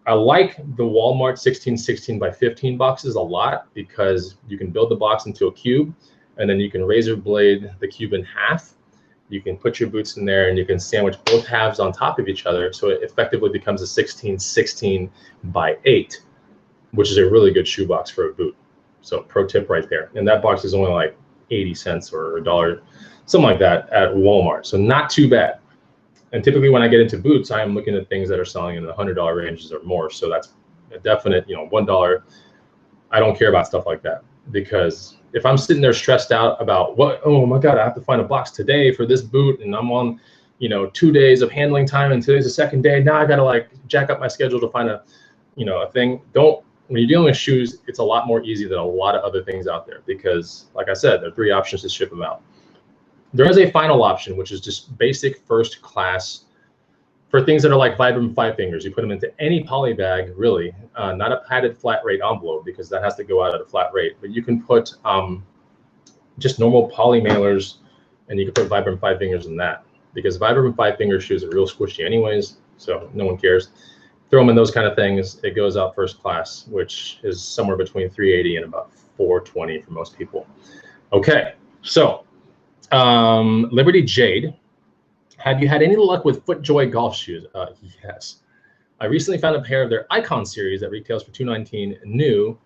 I like the Walmart 16 by 15 boxes a lot because you can build the box into a cube, and then you can razor blade the cube in half. You can put your boots in there, and you can sandwich both halves on top of each other, so it effectively becomes a 16 by 8, which is a really good shoe box for a boot. So pro tip right there. And that box is only like 80 cents or $1, something like that at Walmart. So not too bad. And typically when I get into boots, I am looking at things that are selling in the $100 ranges or more. So that's a definite, $1. I don't care about stuff like that, because if I'm sitting there stressed out about oh my God, I have to find a box today for this boot, and I'm on, 2 days of handling time, and today's the second day. Now I got to like jack up my schedule to find a thing. When you're dealing with shoes, it's a lot more easy than a lot of other things out there, because like I said, there are 3 options to ship them out. There is a final option, which is just basic first class for things that are like Vibram 5 fingers. You put them into any poly bag, really, not a padded flat rate envelope, because that has to go out at a flat rate. But you can put just normal poly mailers, and you can put Vibram 5 fingers in that, because Vibram 5 finger shoes are real squishy anyways, so no one cares. Throw them in those kind of things. It goes out first class, which is somewhere between $380 and about $420 for most people. Okay, so Liberty Jade, have you had any luck with FootJoy golf shoes? Yes. I recently found a pair of their Icon series that retails for $219 new.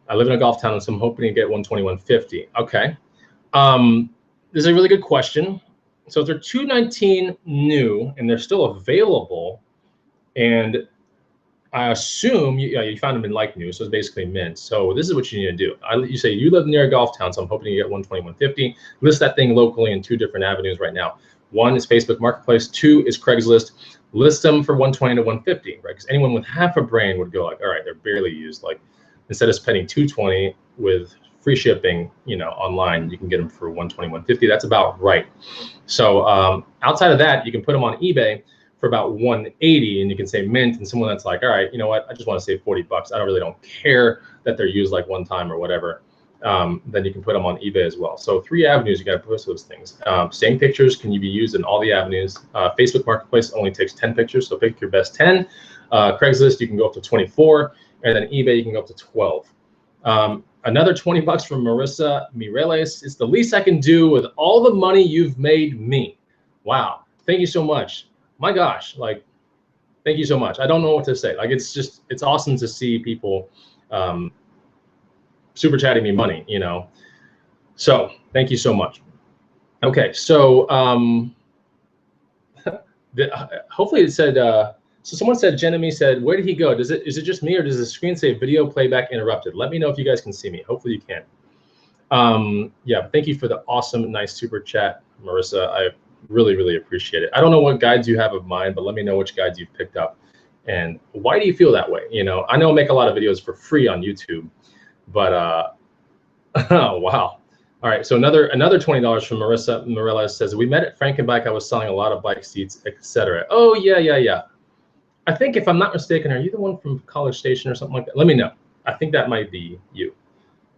I live in a golf town, so I'm hoping to get $120, $150. Okay. This is a really good question. So if they're $219 new and they're still available, and I assume you found them in like new, so it's basically mint. So this is what you need to do. You say you live near a golf town, so I'm hoping to get $120, $150. List that thing locally in 2 different avenues right now. 1 is Facebook Marketplace. 2 is Craigslist. List them for $120 to $150, right? Because anyone with half a brain would go like, all right, they're barely used. Like, instead of spending $220 with free shipping, online, you can get them for $120, $150. That's about right. So outside of that, you can put them on eBay for about $180, and you can say mint, and someone that's like, all right, you know what, I just want to save $40. I really don't care that they're used like one time or whatever. Then you can put them on eBay as well. So 3 avenues you got to post those things. Same pictures can be used in all the avenues. Facebook Marketplace only takes 10 pictures, so pick your best 10. Craigslist, you can go up to 24, and then eBay, you can go up to 12. Another 20 bucks from Marissa Mireles. It's the least I can do with all the money you've made me. Wow. Thank you so much. My gosh, like, thank you so much. I don't know what to say. Like, it's awesome to see people super chatting me money, you know? So thank you so much. Okay, so hopefully it said, so someone said, Jenemy said, where did he go? Is it just me, or does the screen say video playback interrupted? Let me know if you guys can see me. Hopefully you can. Yeah, thank you for the awesome, nice super chat, Marissa. I really, really appreciate it. I don't know what guides you have of mine, but let me know which guides you've picked up. And why do you feel that way? You know, I know I make a lot of videos for free on YouTube, but oh, wow. All right, so another $20 from Marissa Morella says, we met at Frankenbike. I was selling a lot of bike seats, etc. Oh, yeah. I think if I'm not mistaken, are you the one from College Station or something like that? Let me know. I think that might be you,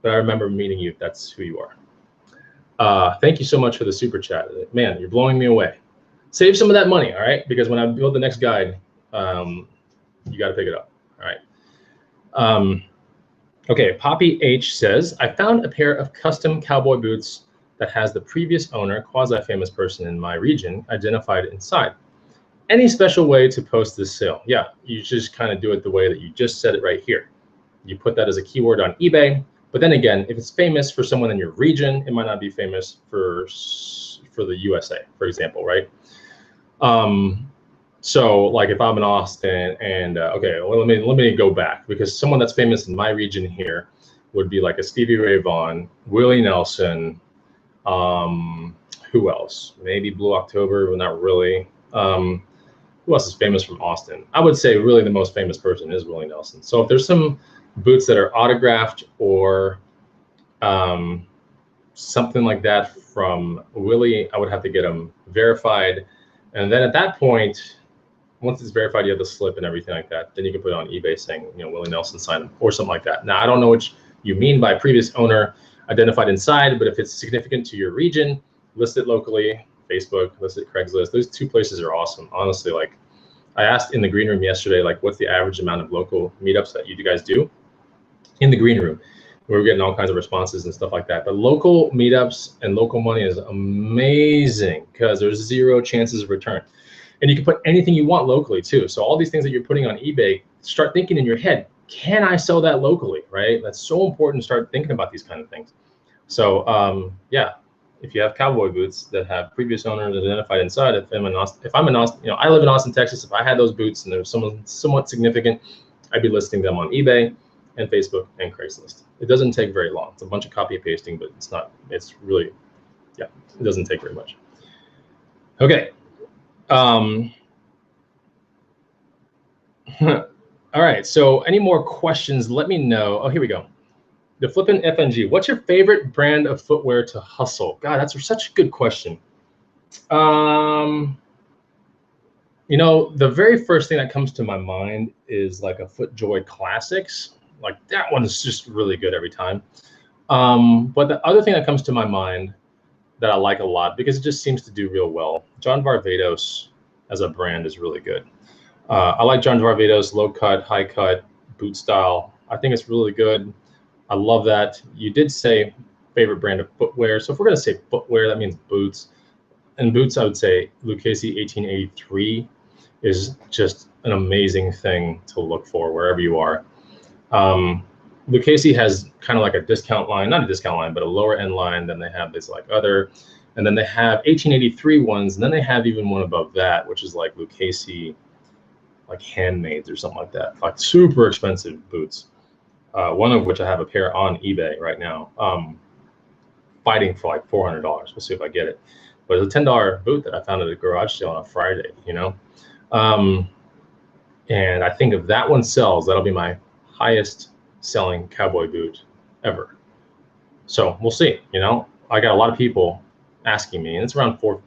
but I remember meeting you. That's who you are. Thank you so much for the super chat. Man, you're blowing me away. Save some of that money, all right? Because when I build the next guide, you got to pick it up, all right? Okay, Poppy H says, I found a pair of custom cowboy boots that has the previous owner, quasi-famous person in my region, identified inside. Any special way to post this sale? Yeah, you just kind of do it the way that you just said it right here. You put that as a keyword on eBay, but then again, if it's famous for someone in your region, it might not be famous for the USA, for example, right? So like if I'm in Austin and okay, well, let me go back, because someone that's famous in my region here would be like a Stevie Ray Vaughan, Willie Nelson, who else? Maybe Blue October, but not really. Who else is famous from Austin? I would say really the most famous person is Willie Nelson. So if there's some boots that are autographed or something like that from Willie, I would have to get them verified. And then at that point, once it's verified, you have the slip and everything like that. Then you can put it on eBay saying, you know, Willie Nelson signed them or something like that. Now, I don't know what you mean by previous owner identified inside, but if it's significant to your region, list it locally, Facebook, list it Craigslist. Those two places are awesome. Honestly, like I asked in the green room yesterday, like what's the average amount of local meetups that you guys do in the green room? We were getting all kinds of responses and stuff like that. But local meetups and local money is amazing because there's zero chances of return. And you can put anything you want locally too. So all these things that you're putting on eBay, start thinking in your head, can I sell that locally, right? That's so important to start thinking about these kind of things. So yeah, if you have cowboy boots that have previous owners identified inside, if I'm in Austin, you know, I live in Austin, Texas. If I had those boots and there's someone somewhat significant, I'd be listing them on eBay and Facebook and Craigslist. It doesn't take very long. It's a bunch of copy and pasting, but it's really, yeah, it doesn't take very much. Okay. All right, so any more questions, let me know. Oh, here we go. The Flippin' FNG, what's your favorite brand of footwear to hustle? God, that's such a good question. You know, the very first thing that comes to my mind is like a FootJoy Classics. Like that one's just really good every time. But the other thing that comes to my mind that I like a lot, because it just seems to do real well, John Varvatos as a brand is really good. I like John Varvatos low cut, high cut, boot style. I think it's really good. I love that. You did say favorite brand of footwear. So if we're going to say footwear, that means boots. And boots, I would say Lucchese 1883 is just an amazing thing to look for wherever you are. Lucchese has kind of like a discount line, not a discount line, but a lower end line. Then they have this like other, and then they have 1883 ones. And then they have even one above that, which is like Lucchese, like handmaids or something like that, like super expensive boots. One of which I have a pair on eBay right now, fighting for like $400. We'll see if I get it. But it's a $10 boot that I found at a garage sale on a Friday, you know? And I think if that one sells, that'll be my highest selling cowboy boot ever. So we'll see, you know? I got a lot of people asking me, and it's around $440,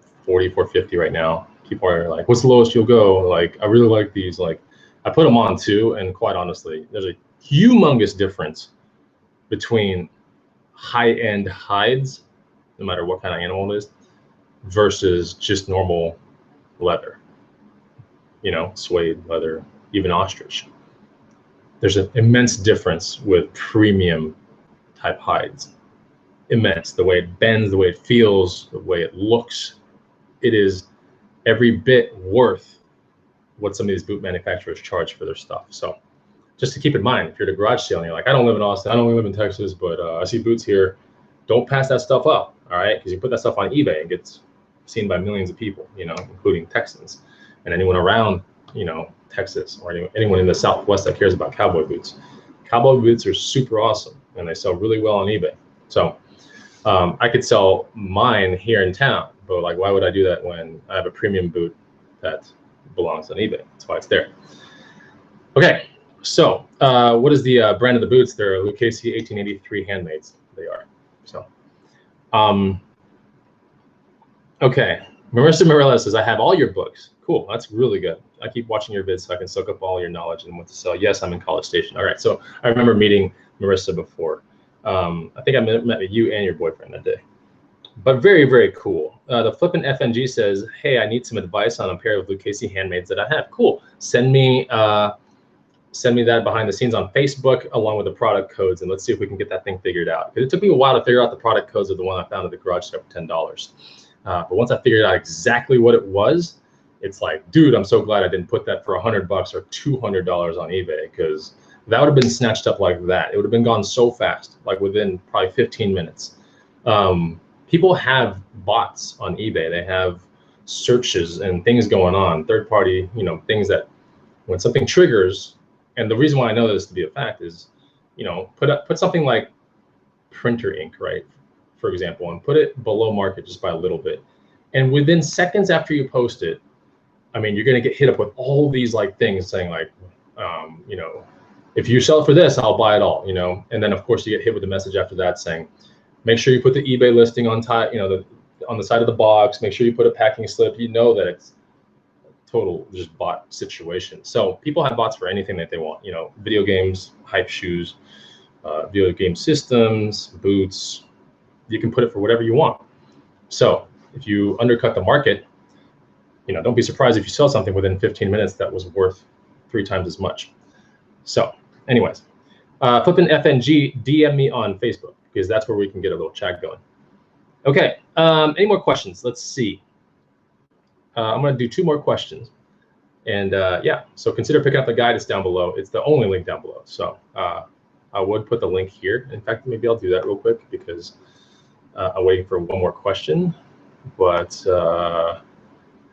$450 right now. People are like, what's the lowest you'll go? Like, I really like these. Like, I put them on too, and quite honestly, there's a humongous difference between high-end hides, no matter what kind of animal it is, versus just normal leather, you know, suede leather, even ostrich. There's an immense difference with premium type hides. Immense. The way it bends, the way it feels, the way it looks, it is every bit worth what some of these boot manufacturers charge for their stuff. So just to keep in mind, if you're at a garage sale and you're like, I don't live in Austin, I don't live in Texas, but I see boots here, don't pass that stuff up, all right? Because you put that stuff on eBay, it gets seen by millions of people, you know, including Texans and anyone around, you know, Texas, or anyone in the Southwest that cares about cowboy boots. Cowboy boots are super awesome and they sell really well on eBay. So I could sell mine here in town, but like, why would I do that when I have a premium boot that belongs on eBay? That's why it's there. Okay, so what is the brand of the boots? They're OluKai 1883 handmades. They are. So, okay. Marissa Morella says, I have all your books. Cool, that's really good. I keep watching your vids so I can soak up all your knowledge and what to sell. Yes, I'm in College Station. All right, so I remember meeting Marissa before. I think I met with you and your boyfriend that day. But very, very cool. The Flippin' FNG says, hey, I need some advice on a pair of OluKai handmades that I have. Cool. Send me that behind the scenes on Facebook along with the product codes, and let's see if we can get that thing figured out. Because it took me a while to figure out the product codes of the one I found at the garage sale for $10. But once I figured out exactly what it was, it's like, dude, I'm so glad I didn't put that for $100 or $200 on eBay, because that would have been snatched up like that. It would have been gone so fast, like within probably 15 minutes. People have bots on eBay. They have searches and things going on, third party, you know, things that when something triggers, and the reason why I know this to be a fact is, you know, put something like printer ink, right, for example, and put it below market just by a little bit. And within seconds after you post it, I mean, you're going to get hit up with all these like things saying like, you know, if you sell it for this, I'll buy it all, you know. And then of course you get hit with a message after that saying, make sure you put the eBay listing on top, you know, on the side of the box. Make sure you put a packing slip. You know that it's a total just bot situation. So people have bots for anything that they want. You know, video games, hype shoes, video game systems, boots. You can put it for whatever you want. So if you undercut the market, you know, don't be surprised if you sell something within 15 minutes that was worth 3 times as much. So, anyways, Flippin' FNG, DM me on Facebook, because that's where we can get a little chat going. Okay, any more questions? Let's see. I'm going to do 2 more questions. And yeah, so consider picking up the guide. It's down below. It's the only link down below. So I would put the link here. In fact, maybe I'll do that real quick because I'm waiting for one more question. But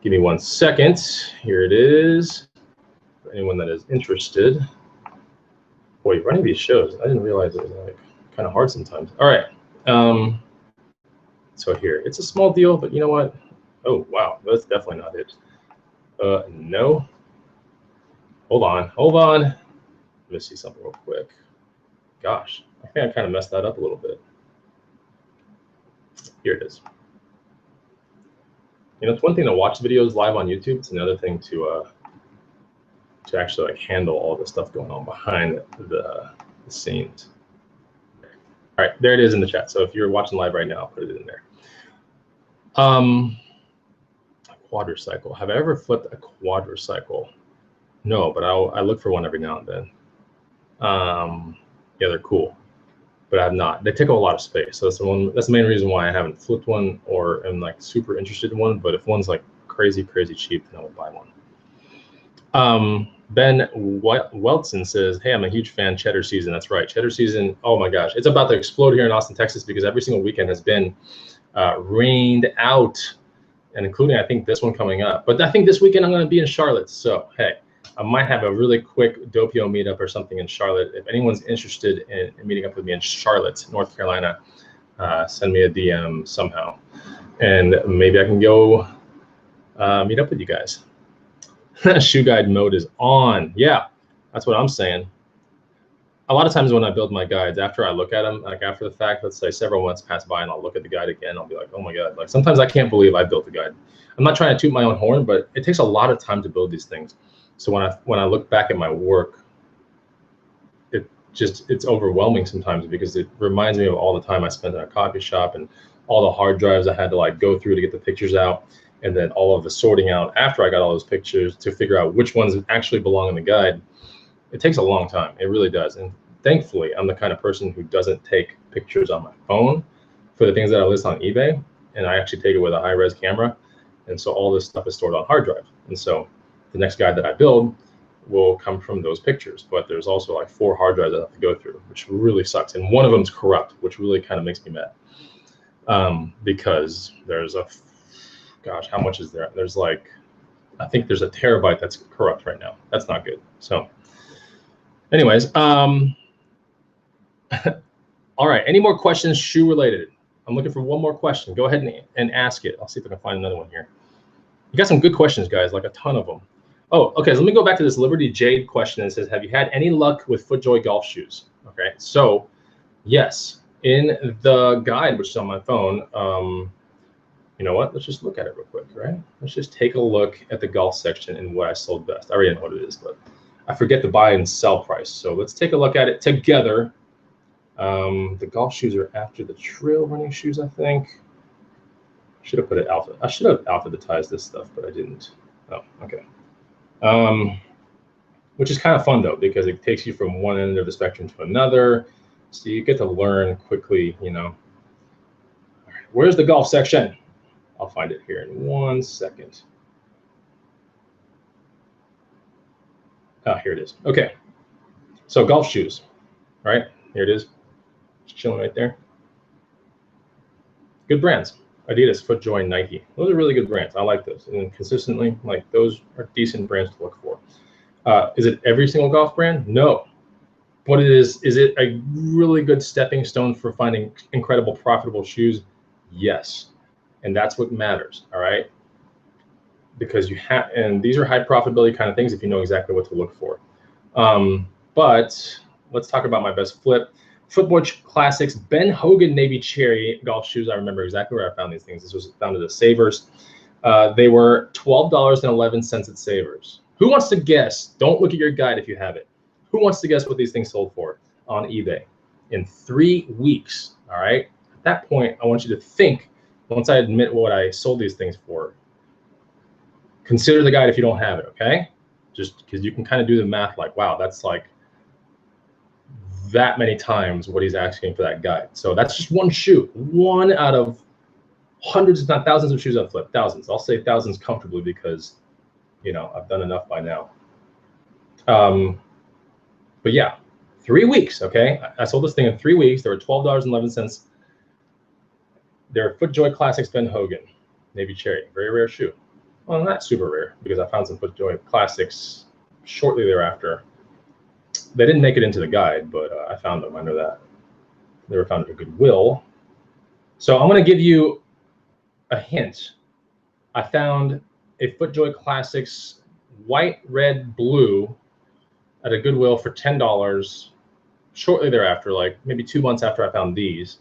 give me 1 second. Here it is. For anyone that is interested. Boy, running these shows, I didn't realize it was like kind of hard sometimes. All right. So here, it's a small deal, but you know what? Oh, wow, that's definitely not it. No. Hold on. Let me see something real quick. Gosh, I think I kind of messed that up a little bit. Here it is. You know, it's one thing to watch videos live on YouTube. It's another thing to actually like handle all the stuff going on behind the scenes. All right, there it is in the chat. So if you're watching live right now, I'll put it in there. Quadricycle. Have I ever flipped a quadricycle? No, but I look for one every now and then. Yeah, they're cool, but I have not. They take up a lot of space. So that's the main reason why I haven't flipped one or am like super interested in one. But if one's like crazy cheap, then I will buy one. Ben Weltson says, hey, I'm a huge fan. Cheddar season. That's right. Cheddar season. Oh my gosh. It's about to explode here in Austin, Texas, because every single weekend has been rained out, and including, I think, this one coming up. But I think this weekend I'm going to be in Charlotte. So, hey, I might have a really quick Doppio meetup or something in Charlotte. If anyone's interested in meeting up with me in Charlotte, North Carolina, send me a DM somehow. And maybe I can go meet up with you guys. Shoe guide mode is on. Yeah, that's what I'm saying. A lot of times when I build my guides, after I look at them, like after the fact, let's say several months pass by and I'll look at the guide again, I'll be like, oh my God, like sometimes I can't believe I built the guide. I'm not trying to toot my own horn, but it takes a lot of time to build these things. So when I look back at my work, it's overwhelming sometimes, because it reminds me of all the time I spent in a coffee shop and all the hard drives I had to like go through to get the pictures out. And then all of the sorting out after I got all those pictures to figure out which ones actually belong in the guide. It takes a long time. It really does. And thankfully, I'm the kind of person who doesn't take pictures on my phone for the things that I list on eBay, and I actually take it with a high-res camera. And so all this stuff is stored on hard drive. And so the next guide that I build will come from those pictures. But there's also like 4 hard drives I have to go through, which really sucks. And one of them is corrupt, which really kind of makes me mad. Because there's gosh, how much is there? There's like, I think there's a terabyte that's corrupt right now. That's not good. So anyways, all right, any more questions shoe related? I'm looking for one more question. Go ahead and ask it. I'll see if I can find another one here. You got some good questions, guys, like a ton of them. Oh, okay, so let me go back to this Liberty Jade question. It says, have you had any luck with FootJoy golf shoes? Okay, so yes, in the guide, which is on my phone, you know what? Let's just look at it real quick, right? Let's just take a look at the golf section and what I sold best. I already know what it is, but I forget the buy and sell price. So let's take a look at it together. The golf shoes are after the trail running shoes, I think. Should have put it alpha. I should have alphabetized this stuff, but I didn't. Oh, okay. Which is kind of fun though, because it takes you from one end of the spectrum to another. So you get to learn quickly, you know. All right, where's the golf section? I'll find it here in 1 second. Ah, here it is. Okay. So golf shoes, right? Here it is. Just chilling right there. Good brands. Adidas, FootJoy, Nike. Those are really good brands. I like those. And consistently, like, those are decent brands to look for. Is it every single golf brand? No. But is it a really good stepping stone for finding incredible, profitable shoes? Yes. And that's what matters, all right? Because you have, and these are high profitability kind of things if you know exactly what to look for. But let's talk about my best flip. Footwear Classics Ben Hogan Navy Cherry golf shoes. I remember exactly where I found these things. This was found at the Savers. They were $12.11 at Savers. Who wants to guess? Don't look at your guide if you have it. Who wants to guess what these things sold for on eBay in 3 weeks? All right. At that point, I want you to think, once I admit what I sold these things for, consider the guide if you don't have it, okay? Just because you can kind of do the math like, wow, that's like that many times what he's asking for that guide. So that's just one shoe, one out of hundreds, if not thousands of shoes I've flipped, thousands. I'll say thousands comfortably because, you know, I've done enough by now. But yeah, 3 weeks, okay? I sold this thing in 3 weeks. They were $12.11. They're FootJoy Classics Ben Hogan Navy Cherry, very rare shoe. Well, not super rare because I found some FootJoy Classics shortly thereafter. They didn't make it into the guide, but I found them. I know that. They were found at Goodwill. So I'm going to give you a hint. I found a FootJoy Classics white, red, blue at a Goodwill for $10 shortly thereafter, like maybe 2 months after I found these.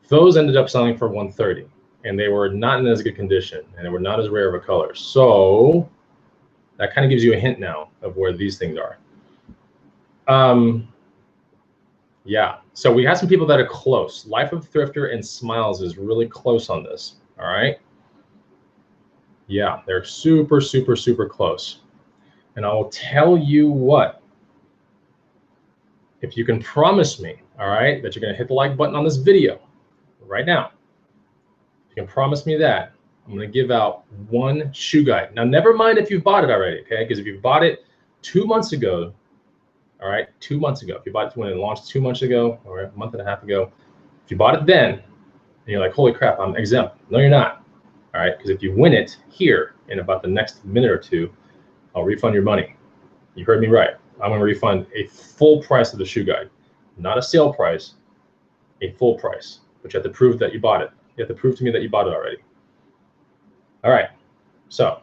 Those ended up selling for $130, and they were not in as good condition, and they were not as rare of a color. So that kind of gives you a hint now of where these things are. Yeah, so we have some people that are close. Life of Thrifter and Smiles is really close on this, all right? Yeah, they're super, super, super close. And I will tell you what, if you can promise me, all right, that you're gonna hit the like button on this video right now, if you can promise me that, I'm gonna give out one shoe guide. Now, never mind if you've bought it already, okay? Because if you've bought it 2 months ago, all right, 2 months ago, if you bought it when it launched 2 months ago or a month and a half ago, if you bought it then, and you're like, holy crap, I'm exempt. No, you're not, all right? Because if you win it here in about the next minute or two, I'll refund your money. You heard me right. I'm gonna refund a full price of the shoe guide, not a sale price, a full price, but you have to prove that you bought it. You have to prove to me that you bought it already. All right, so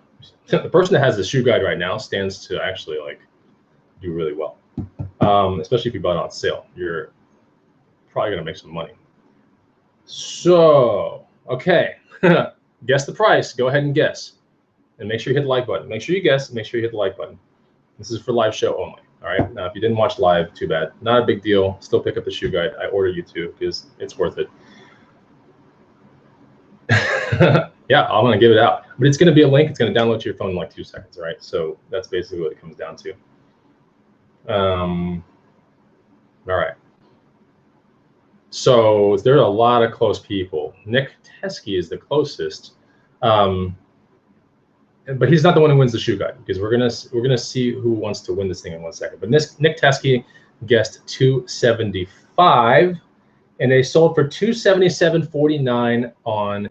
the person that has the shoe guide right now stands to actually like do really well. Especially if you bought it on sale, you're probably gonna make some money. So, okay, guess the price. Go ahead and guess, and make sure you hit the like button. Make sure you guess. Make sure you hit the like button. This is for live show only. All right. Now, if you didn't watch live, too bad. Not a big deal. Still pick up the shoe guide. I order you to because it's worth it. Yeah, I'm gonna give it out, but it's gonna be a link. It's gonna download to your phone in like 2 seconds. All right. So that's basically what it comes down to. All right. So there are a lot of close people. Nick Teskey is the closest, but he's not the one who wins the shoe guide, because we're gonna see who wants to win this thing in 1 second. But Nick Teskey guessed 275, and they sold for 277.49 on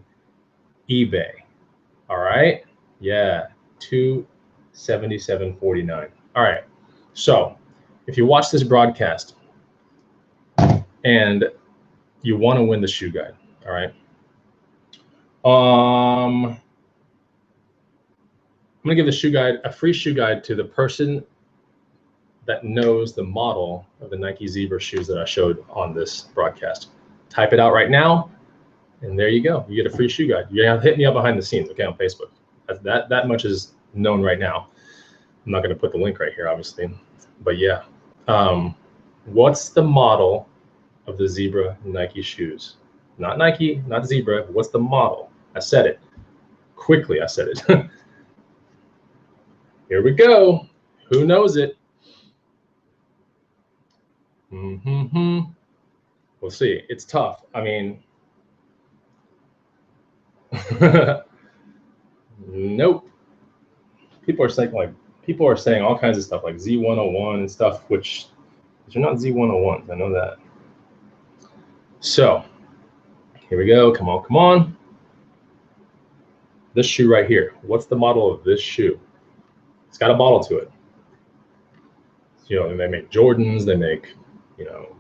eBay. All right, yeah, 277.49. All right, so if you watch this broadcast and you want to win the shoe guide, all right, I'm gonna give the shoe guide, a free shoe guide, to the person that knows the model of the Nike Zebra shoes that I showed on this broadcast. Type it out right now, and there you go. You get a free shoe guide. You're gonna hit me up behind the scenes, okay, on Facebook. That much is known right now. I'm not gonna put the link right here, obviously, but yeah. What's the model of the Zebra Nike shoes? Not Nike, not Zebra. What's the model? I said it quickly. I said it. Here we go. Who knows it? We'll see. It's tough. I mean, nope. People are saying all kinds of stuff like Z101 and stuff, which these are not Z101s. I know that. So here we go. Come on, come on. This shoe right here. What's the model of this shoe? It's got a bottle to it. You know, and they make Jordans. They make, you know,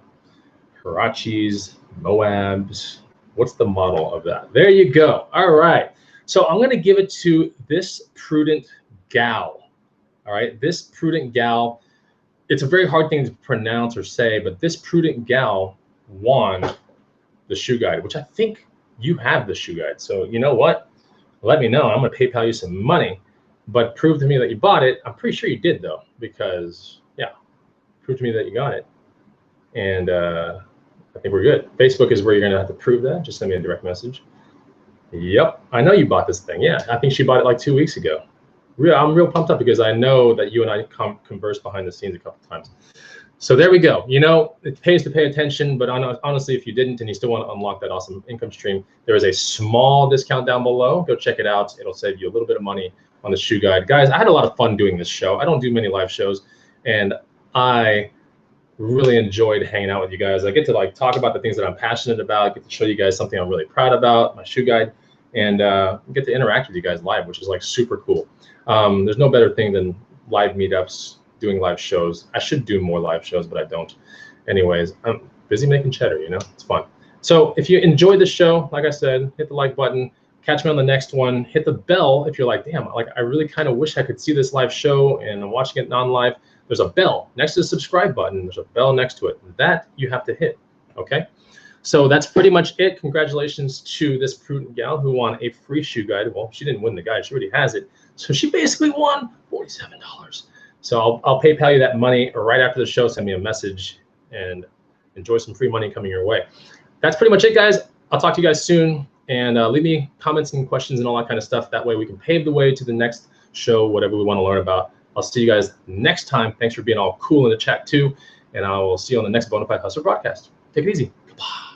Hirachis, Moabs. What's the model of that? There you go. All right. So I'm going to give it to this prudent gal. All right. This prudent gal. It's a very hard thing to pronounce or say, but this prudent gal won the shoe guide, which I think you have the shoe guide. So you know what? Let me know. I'm going to PayPal you some money, but prove to me that you bought it. I'm pretty sure you did, though, because, yeah, prove to me that you got it. And I think we're good. Facebook is where you're going to have to prove that. Just send me a direct message. Yep, I know you bought this thing. Yeah, I think she bought it like 2 weeks ago. I'm real pumped up because I know that you and I conversed behind the scenes a couple times. So there we go. You know, it pays to pay attention, but honestly, if you didn't and you still want to unlock that awesome income stream, there is a small discount down below. Go check it out. It'll save you a little bit of money on the shoe guide. Guys, I had a lot of fun doing this show. I don't do many live shows, and I really enjoyed hanging out with you guys. I get to like talk about the things that I'm passionate about. I get to show you guys something I'm really proud about, my shoe guide, and get to interact with you guys live, which is like super cool. There's no better thing than live meetups, doing live shows. I should do more live shows, but I don't. Anyways, I'm busy making cheddar, you know, it's fun. So if you enjoyed the show, like I said, hit the like button, catch me on the next one, hit the bell if you're like, damn, like I really kind of wish I could see this live show and I'm watching it non-live. There's a bell next to the subscribe button. There's a bell next to it that you have to hit, okay? So that's pretty much it. Congratulations to this prudent gal who won a free shoe guide. Well, she didn't win the guide, she already has it. So she basically won $47. So I'll PayPal you that money right after the show. Send me a message and enjoy some free money coming your way. That's pretty much it, guys. I'll talk to you guys soon, and leave me comments and questions and all that kind of stuff. That way we can pave the way to the next show, whatever we want to learn about. I'll see you guys next time. Thanks for being all cool in the chat too, and I will see you on the next Bonafide Hustler broadcast. Take it easy. Goodbye.